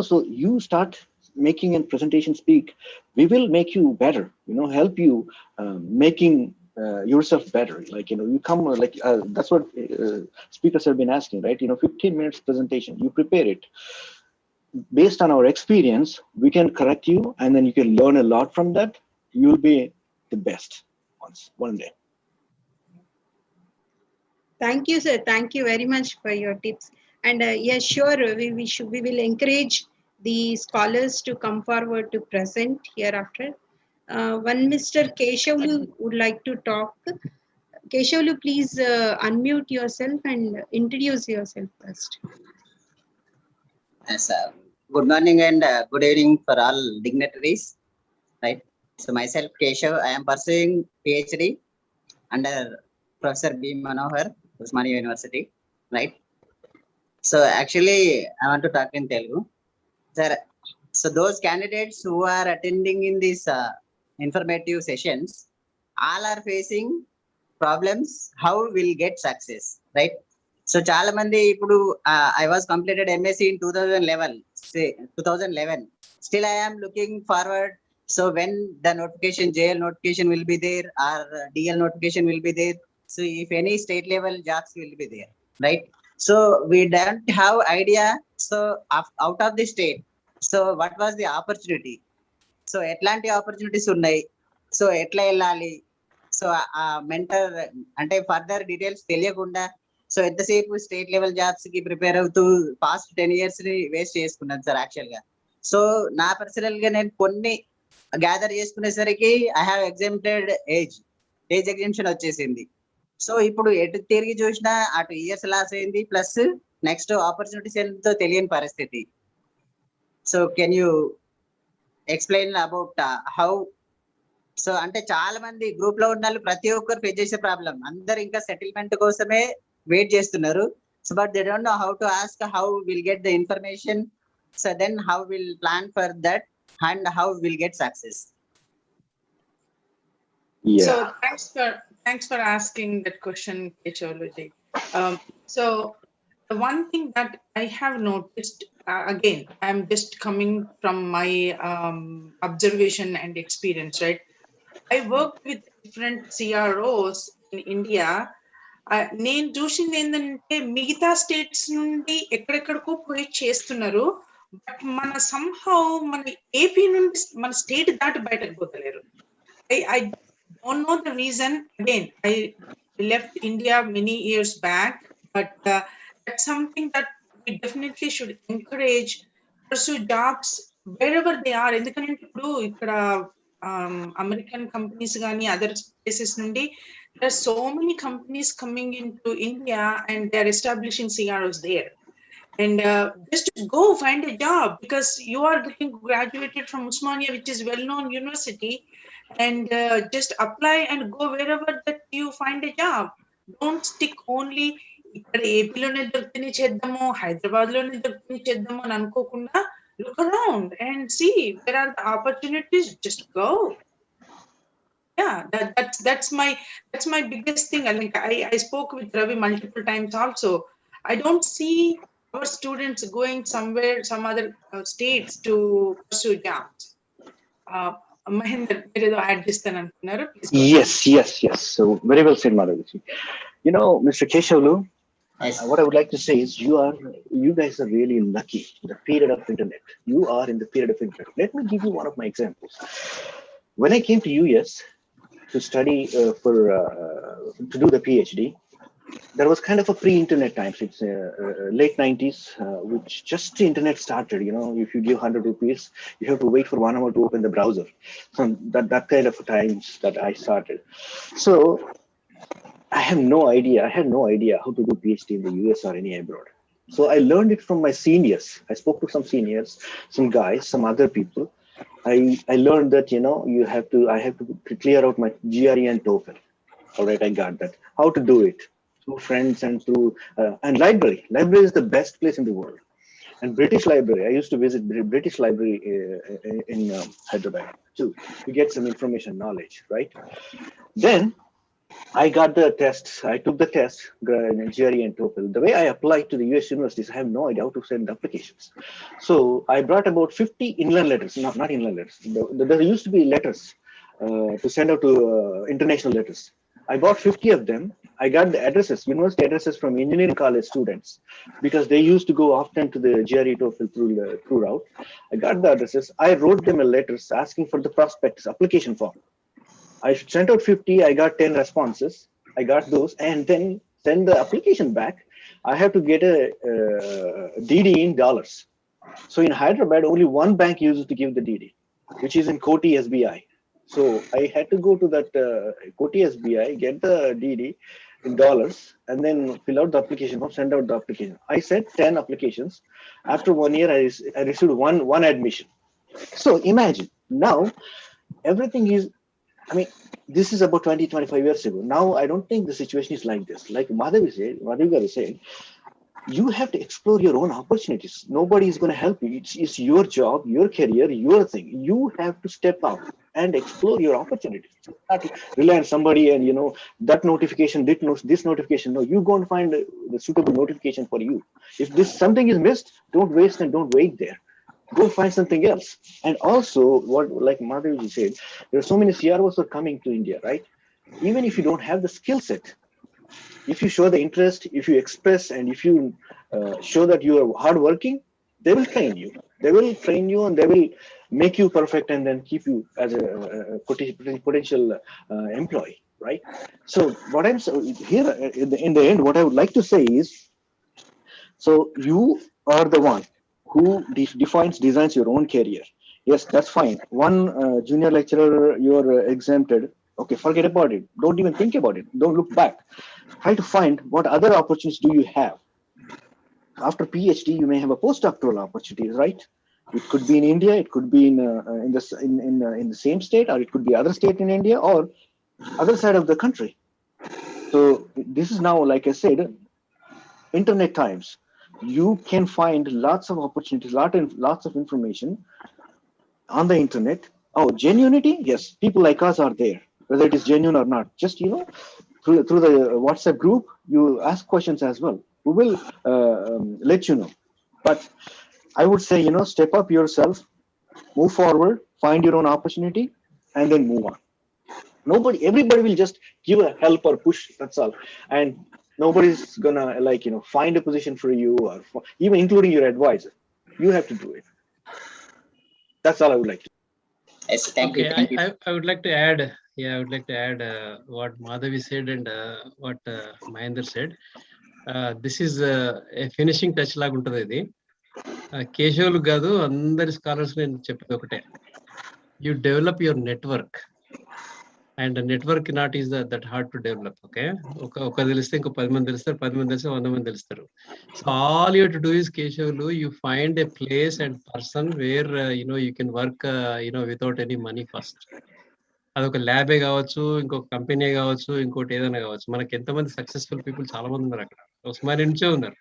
so you start making a presentation speak, we will make you better, help you making yourself better. Like, you come that's what speakers have been asking, right? 15 minutes presentation, you prepare it. Based on our experience, we can correct you, and then you can learn a lot from that. You'll be the best one day. Thank you, sir. Thank you very much for your tips. And yes, sure, we will encourage the scholars to come forward to present hereafter. One Mr. Keshavlu would like to talk. Keshavlu, please unmute yourself and introduce yourself first. Yes, good morning and good evening for all dignitaries. Right. So myself, Keshav, I am pursuing PhD under Professor B. Manohar, Usmania University. Right. So actually, I want to talk in Telugu. Sir, so those candidates who are attending in these informative sessions, all are facing problems. How will get success, right? So చాలా మంది ఇప్పుడు I was completed MSc in 2011. Still I am looking forward. So when the notification, JL notification will be there, or DL notification will be there. So if any state level jobs will be there, right? So we don't have idea. So out of the state, so what was the opportunity? So ఎట్లాంటి opportunities ఉన్నాయి? So ఎట్లా వెళ్ళాలి? So mentor అంటే further details తెలియకుండా, so ఎంతసేపు state level jobs కి prepare అవుతూ past 10 years ని వేస్ట్ చేసుకున్నాను సార్ యాక్చువల్ గా. సో నా పర్సనల్ గా నేను కొన్ని గ్యాదర్ చేసుకునేసరికి I have exempted age exemption వచ్చేసింది. సో ఇప్పుడు ఎటు తిరిగి చూసినా అటు ఇయర్స్ లాస్ అయింది, ప్లస్ నెక్స్ట్ ఆపర్చునిటీస్ ఎంతో తెలియని పరిస్థితి. So can you explain about how? So అంటే చాలా మంది గ్రూప్ లో ఉన్న వాళ్ళు ప్రతి ఒక్కరు ఫేస్ చేసే ప్రాబ్లం, అందరు ఇంకా సెటిల్మెంట్ కోసమే వెయిట్ చేస్తున్నారు. So but they don't know how to ask, how will get the information, so then how will plan for that and how we'll get success. Yeah. So thanks for asking that question, Keshavluji. So the one thing that I have noticed, again, I'm just coming from my observation and experience, right? I worked with different CROs in India. నేను చూసింది ఏంటంటే మిగతా states నుండి ఎక్కడెక్కడికో పోయి చేస్తున్నారు, but మన somehow మన ఏపీ నుండి మన స్టేట్ దాటి బయటకు పోతలేరు. I don't know the reason. Again, I left India many years back, but that's something that we definitely should encourage, pursue jobs wherever they are. ఎందుకంటే ఇప్పుడు ఇక్కడ American companies గానీ other places నుండి, there are so many companies coming into India and they are establishing CROs there. And just go find a job, because you are getting graduated from Usmania, which is well-known university, and just apply and go wherever that you find a job. Don't stick only ఇక్కడ ఏపీలోనే దొరికితే చేద్దాము, హైదరాబాద్ లోనే దొరికితే చేద్దాము అని అనుకోకుండా look around and see where are the opportunities, just go. Yeah, that's my biggest thing. I spoke with Ravi multiple times also. I don't see our students going somewhere, some other states to pursue jobs. Mahinder, add this then. Yes. So very well said, Madhavji. You know, Mr. Keshavlu, what I would like to say is you guys are really lucky. The period of internet. You are in the period of internet. Let me give you one of my examples. When I came to US to study to do the PhD, there was kind of a pre-internet times. It's late 90s, which just the internet started. You know, if you give 100 rupees, you have to wait for 1 hour to open the browser. So that kind of times that I started. So I had no idea how to do PhD in the US or any abroad. So I learned it from my seniors. I spoke to some seniors, some guys, some other people. I learned that, you know, I have to clear out my GRE and TOEFL. All right, I got that. How to do it? Through friends and through and library. Library is the best place in the world. And British Library. I used to visit British Library in Hyderabad too to get some information, knowledge, right? Then I got the tests. I took the test, GRE and TOEFL. The way I applied to the US universities, I have no idea how to send applications. So I brought about 50 inland letters, not inland letters. There used to be letters to send out to international letters. I bought 50 of them. I got the addresses, university addresses from engineering college students, because they used to go often to the GRE TOEFL through route. I got the addresses. I wrote them a letters asking for the prospectus application form. I sent out 50. I got 10 responses. I got those, and then send the application back. I have to get a DD in dollars. So in Hyderabad, only one bank uses to give the DD, which is in Koti SBI. So I had to go to that Koti SBI, get the DD in dollars, and then fill out the application form, send out the application. I sent 10 applications. After 1 year, I received one admission. So imagine now everything is, I mean, this is about 20, 25 years ago. Now, I don't think the situation is like this. Like Madhavi said, you have to explore your own opportunities. Nobody is going to help you. It's your job, your career, your thing. You have to step out and explore your opportunities. Not rely on somebody and, you know, that notification, this notification. No, you go and find the suitable notification for you. If something is missed, don't waste and don't wait there. Go find something else. And also, what like Madhavi said, there are so many CROs are coming to India, right? Even if you don't have the skill set, if you show the interest, if you express, and if you show that you are hardworking, they will train you. They will train you and they will make you perfect and then keep you as a potential employee, right? So what I'm here in the end, what I would like to say is, so you are the one who designs your own career. Yes, that's fine. One junior lecturer, you're exempted. Okay, forget about it. Don't even think about it. Don't look back. Try to find what other opportunities do you have. After PhD, you may have a postdoctoral opportunity, right? It could be in India. It could be in the same state, or it could be other state in India or other side of the country. So this is now, like I said, internet times. You can find lots of opportunities, lots of information on the internet. Oh, genuinity? Yes, people like us are there, whether it is genuine or not. Just, you know, through the WhatsApp group, you ask questions as well. We will let you know. But I would say, you know, step up yourself, move forward, find your own opportunity, and then move on. Everybody will just give a help or push. That's all. And nobody's gonna, like, you know, find a position for you, or even including your advisor. You have to do it. That's all I would like to. Yes, thank you. I would like to add. Yeah, I would like to add what Madhavi said and what Mahinder said. This is a finishing touch లాగా ఉంటుంది ఇది. కేశవులు కాదు, అందరి scholars నేను చెప్పేది ఒకటే. You develop your network. And the network not is that hard to develop. Okay, ఒక తెలిస్తే ఇంకో 10 మంది తెలుస్తారు, 10 మంది తెలిస్తే 100 మంది తెలుస్తారు. So all you have to do is, Keshavlu, you find a place and person where you know you can work you know without any money first. అదొక ల్యాబే కావచ్చు, ఇంకొక కంపెనీ కావచ్చు, ఇంకోటి ఏదైనా కావచ్చు. మనకి ఎంతమంది సక్సెస్ఫుల్ పీపుల్ చాలా మంది ఉన్నారు అక్కడ. ఉస్మానియా నుంచే ఉన్నారు.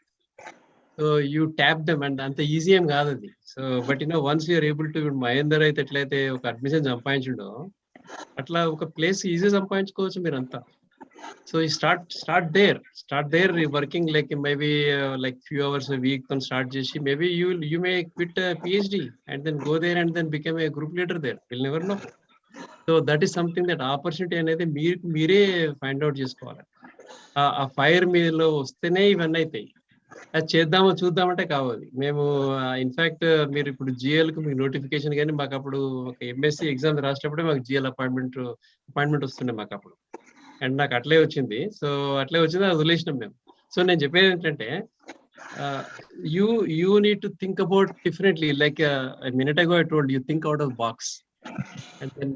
So you tap them and అంత ఈజీ ఏం కాదు అది. So but once you're able to, Mahender అయితే ఎట్లయితే ఒక అడ్మిషన్ సంపాదించిండో అట్లా ఒక ప్లేస్ ఈజీ సంపాదించుకోవచ్చు మీరంతా. సో ఈ start there working like maybe like few hours a week తో స్టార్ట్ చేసి maybe you may quit PhD and then go there and then become a group leader there. We'll never know. So that is something that opportunity అనేది మీరే find out చేసుకోవాలి. ఆ fire మీలో వస్తేనే ఇవన్నీ అవుతాయి. అది చేద్దామో చూద్దామంటే కావాలి. మేము ఇన్ఫాక్ట్ మీరు ఇప్పుడు జిఎల్కి మీకు నోటిఫికేషన్ కానీ మాకు అప్పుడు ఒక ఎంఎస్సి ఎగ్జామ్ రాసేటప్పుడే మాకు జిఎల్ అపాయింట్మెంట్ వస్తుండే మాకు అప్పుడు. అండ్ నాకు అట్లే వచ్చింది. సో అట్లే వచ్చింది, అది వదిలేసినాం మేము. సో నేను చెప్పేది ఏంటంటే you need to think about differently. Like a minute ago I told you, think out of box. And then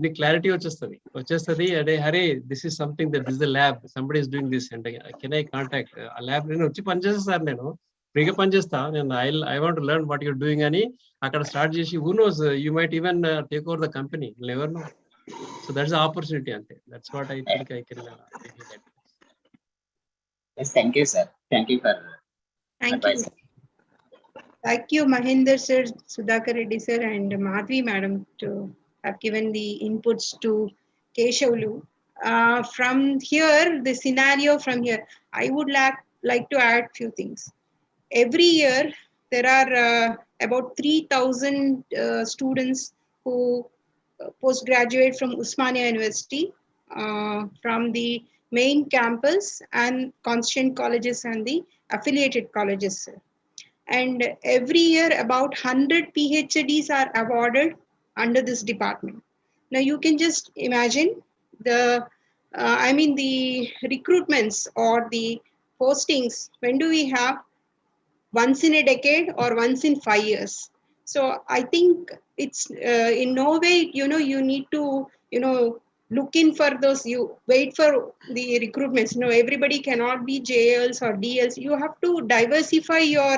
the clarity వచ్చేస్తుంది. అరే this is something that this is a lab, somebody is doing this and can I contact a lab? నేను వచ్చి పనిచేస్తా sir, నేను ఫ్రీగా పనిచేస్తా, నేను I want to learn what you're doing అని అక్కడ స్టార్ట్ చేసి who knows, you might even take over the company. You'll never know. So that's the opportunity ante. That's what I think I can give you that. Yes, thank you, sir. Thank you for advice. Thank you, Mahinder sir, Sudha Khaledi sir, and Madhvi madam to have given the inputs to Keshavlu. From here, the scenario from here, I would like to add few things. Every year, there are about 3,000 students who postgraduate from Usmania University, from the main campus and constituent colleges and the affiliated colleges. And every year about 100 PhDs are awarded under this department. Now you can just imagine the recruitments or the postings. When do we have? Once in a decade or once in 5 years. So I think it's in no way, you need to, look in for those, you wait for the recruitments. No, everybody cannot be JLs or DLs. You have to diversify your,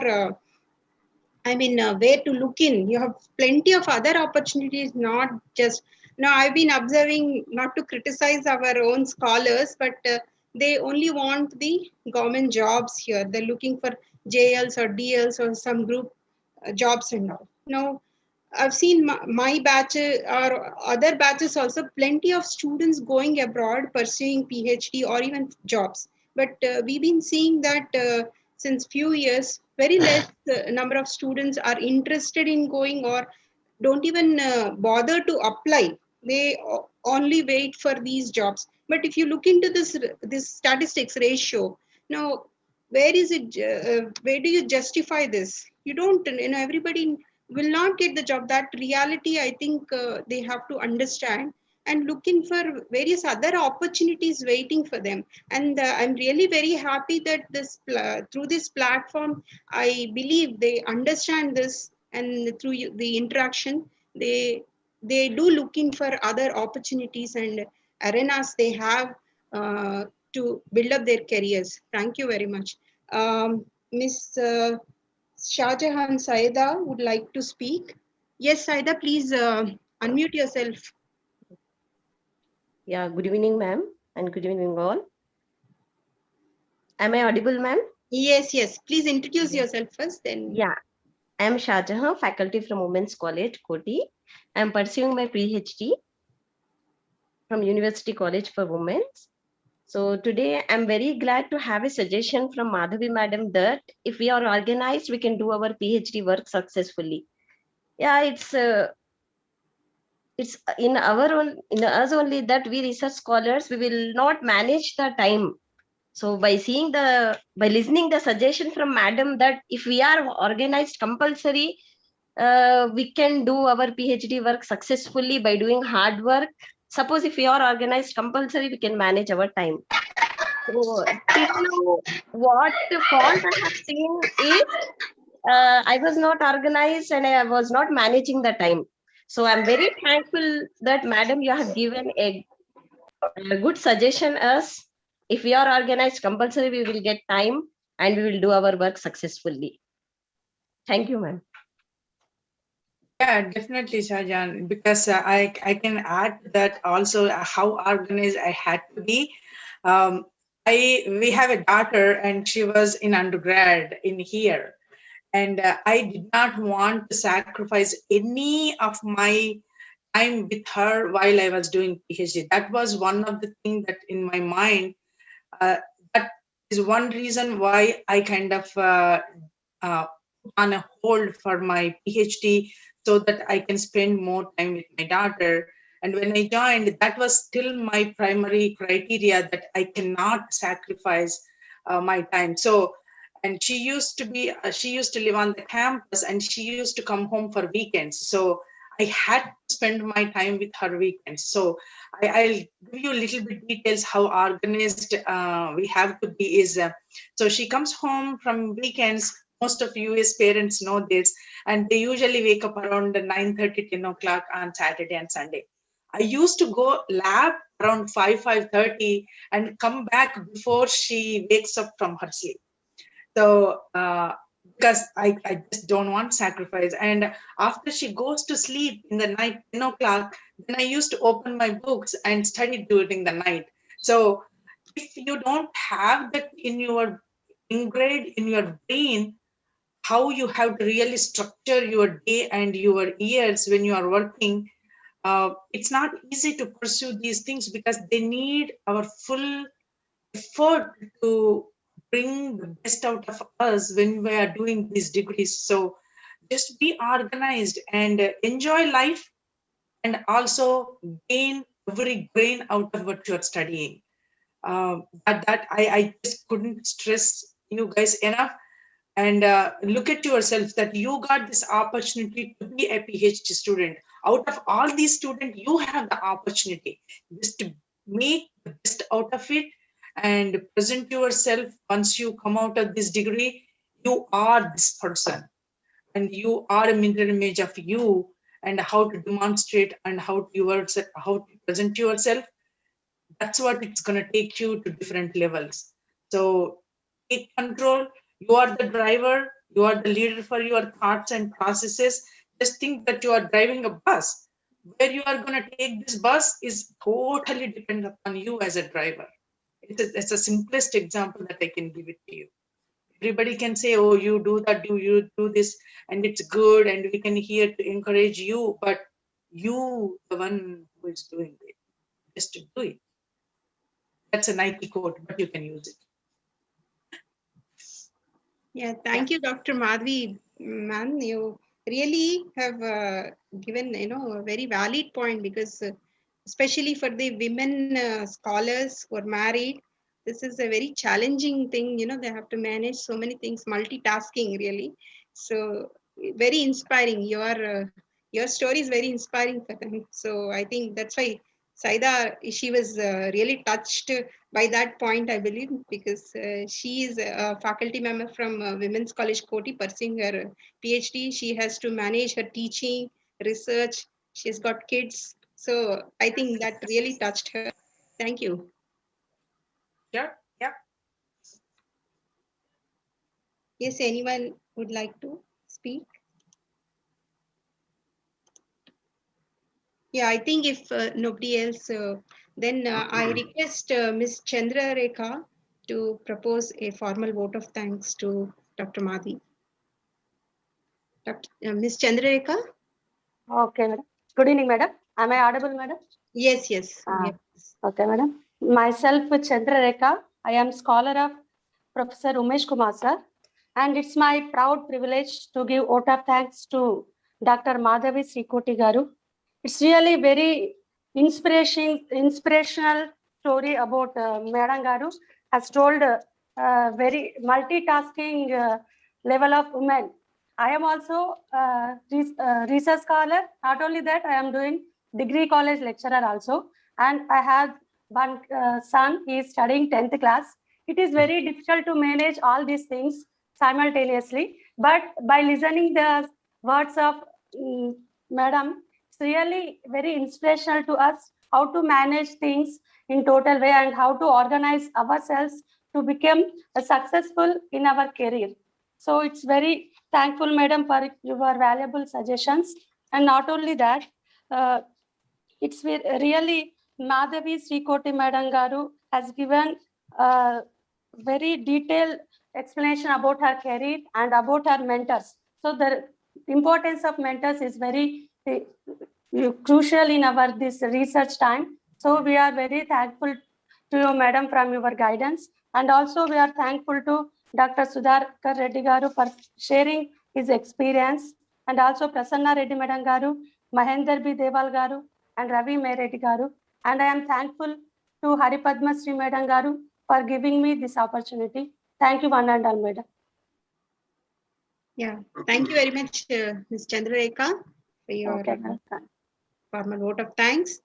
where to look in. You have plenty of other opportunities, not just, now I've been observing, not to criticize our own scholars, but they only want the government jobs here. They're looking for JLs or DLs or some group jobs and all. Now, I've seen my batch or other batches also, plenty of students going abroad pursuing PhD or even jobs. But we've been seeing that since few years, very less number of students are interested in going or don't even bother to apply. They only wait for these jobs. But if you look into this statistics ratio, now where is it? Where do you justify this? You don't. Everybody will not get the job. That reality, I think they have to understand and looking for various other opportunities waiting for them. And I'm really very happy that through this platform, I believe they understand this, and through the interaction, they do looking for other opportunities and arenas they have to build up their careers. Thank you very much. Miss Shahjahan Saida would like to speak. Yes, Saida, please unmute yourself. Yeah, good evening, ma'am, and good evening all. Am I audible, ma'am? Yes. Please introduce yourself first, then. Yeah, I am Shahjahan, faculty from Women's College, Koti. I am pursuing my PhD from University College for Women. So today I'm very glad to have a suggestion from Madhavi madam that if we are organized, we can do our PhD work successfully. Yeah, it's in us only that we research scholars, we will not manage the time. So by listening the suggestion from madam that if we are organized compulsory, we can do our PhD work successfully by doing hard work. Suppose if we are organized compulsory, we can manage our time. So what fault I have seen is I was not organized and I was not managing the time. So I'm very thankful that madam, you have given a good suggestion us. If we are organized compulsory, we will get time and we will do our work successfully. Thank you, ma'am. Yeah, definitely, Shahjahan, because I can add that also how organized I had to be. we have a daughter, and she was in undergrad in here, and I did not want to sacrifice any of my time with her while I was doing PhD. That was one of the things that in my mind, that is one reason why I kind of put on a hold for my PhD, so that I can spend more time with my daughter. And when I joined, that was still my primary criteria, that I cannot sacrifice my time. So, and she used to live on the campus, and she used to come home for weekends. So I had to spend my time with her weekends. So I'll give you a little bit details how organized we have to be. So she comes home from weekends. Most of US parents know this, and they usually wake up around 9:30, 10 o'clock on Saturday and Sunday. I used to go lab around 5:30 and come back before she wakes up from her sleep. So because I just don't want sacrifice. And after she goes to sleep in the night, 10 o'clock, then I used to open my books and study during the night. So if you don't have that ingrained in your brain, how you have to really structure your day and your years when you are working, it's not easy to pursue these things, because they need our full effort to bring the best out of us when we are doing these degrees. So just be organized and enjoy life, and also gain every grain out of what you're studying. I just couldn't stress you guys enough. And look at yourself, that you got this opportunity to be a PhD student. Out of all these students, you have the opportunity just to make the best out of it and present yourself. Once you come out of this degree, you are this person, and you are a mirror image of you, and how to demonstrate and how to present yourself. That's what it's going to take you to different levels. So take control. You are the driver. You are the leader for your thoughts and processes. Just think that you are driving a bus. Where you are going to take this bus is totally dependent upon you as a driver. It's the simplest example that I can give it to you. Everybody can say, oh, you do that, you do this, and it's good, and we can here to encourage you, but you, the one who is doing it, just to do it. That's a Nike quote, but you can use it. Yeah, thank you, Dr. Madhvi. Ma'am, you really have given, a very valid point, because especially for the women scholars who are married, this is a very challenging thing. They have to manage so many things, multitasking really. So very inspiring. Your story is very inspiring for them. So I think that's why Saida, she was really touched by that point, I believe, because she is a faculty member from Women's College Koti pursuing her PhD. She has to manage her teaching, research. She's got kids. So I think that really touched her. Thank you. Yeah. Yes, anyone would like to speak? Yeah, I think if nobody else, then I request Ms. Chandra Rekha to propose a formal vote of thanks to Dr. Madhi. Ms. Chandra Rekha? Okay, madam. Good evening, madam. Am I audible, madam? Yes. Yes. Okay, madam. Myself, Chandra Rekha. I am scholar of Professor Umesh Kumar sir, and it's my proud privilege to give vote of thanks to Dr. Madhavi Srikoti Garu. It's really very inspirational story about Madam Garu has told very multitasking level of women. I am also research scholar. Not only that, I am doing degree college lecturer also, and I have one son. He is studying 10th class. It is very difficult to manage all these things simultaneously. But by listening the words of Madam, it's really very inspirational to us how to manage things in total way and how to organize ourselves to become successful in our career. So it's very thankful, Madam, for your valuable suggestions. And not only that, it's really Madhavi Srikoti Madam Garu has given very detailed explanation about her career and about her mentors. So the importance of mentors is very crucial in our this research time. So we are very thankful to you, madam, from your guidance. And also we are thankful to Dr. Sudha Khaledi garu for sharing his experience, and also Prasanna Reddy madam garu, Mahender B. Deval garu, and Ravi Reddy garu. And I am thankful to Haripadma Sri madam garu for giving me this opportunity. Thank you, one and all, madam. Yeah, thank you very much, Ms. Chandrarekha, for your formal vote of thanks.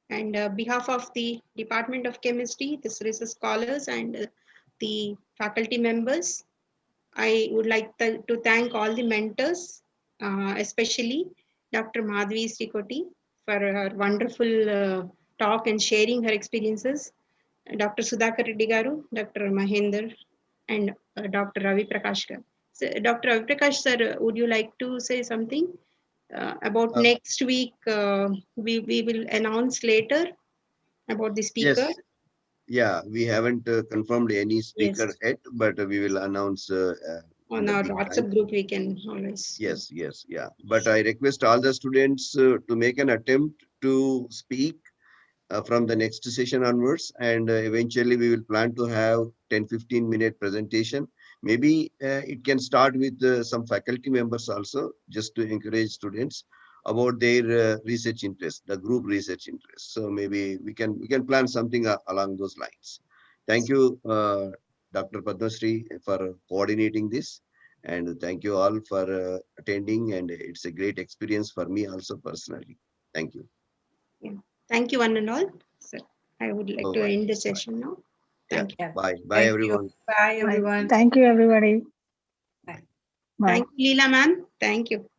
And behalf of the Department of Chemistry, the research scholars, and the faculty members, I would like to thank all the mentors, especially Dr. Madhavi Srikoti for her wonderful talk and sharing her experiences, Dr. Sudha Khaledi garu, Dr. Mahender, and Dr. Ravi Prakash garu. So, Dr. Ravi Prakash sir, would you like to say something about next week? We will announce later about the speaker. Yes. Yeah, we haven't confirmed any speaker yet, but we will announce on our WhatsApp group. We can always. Yes, yeah. But I request all the students to make an attempt to speak from the next session onwards, and eventually we will plan to have 10-15 minute presentation. Maybe it can start with some faculty members also, just to encourage students about their research interest, the group research interest. So maybe we can plan something along those lines. Thank you, Dr. Padmasri, for coordinating this, and thank you all for attending. And it's a great experience for me also personally. Thank you. Yeah. Thank you, one and all. So I would like to end the session now. Thank you. Bye. Bye, everyone. Bye, everyone. Thank you, everybody. Bye. Bye. Thank you, Leela ma'am. Thank you.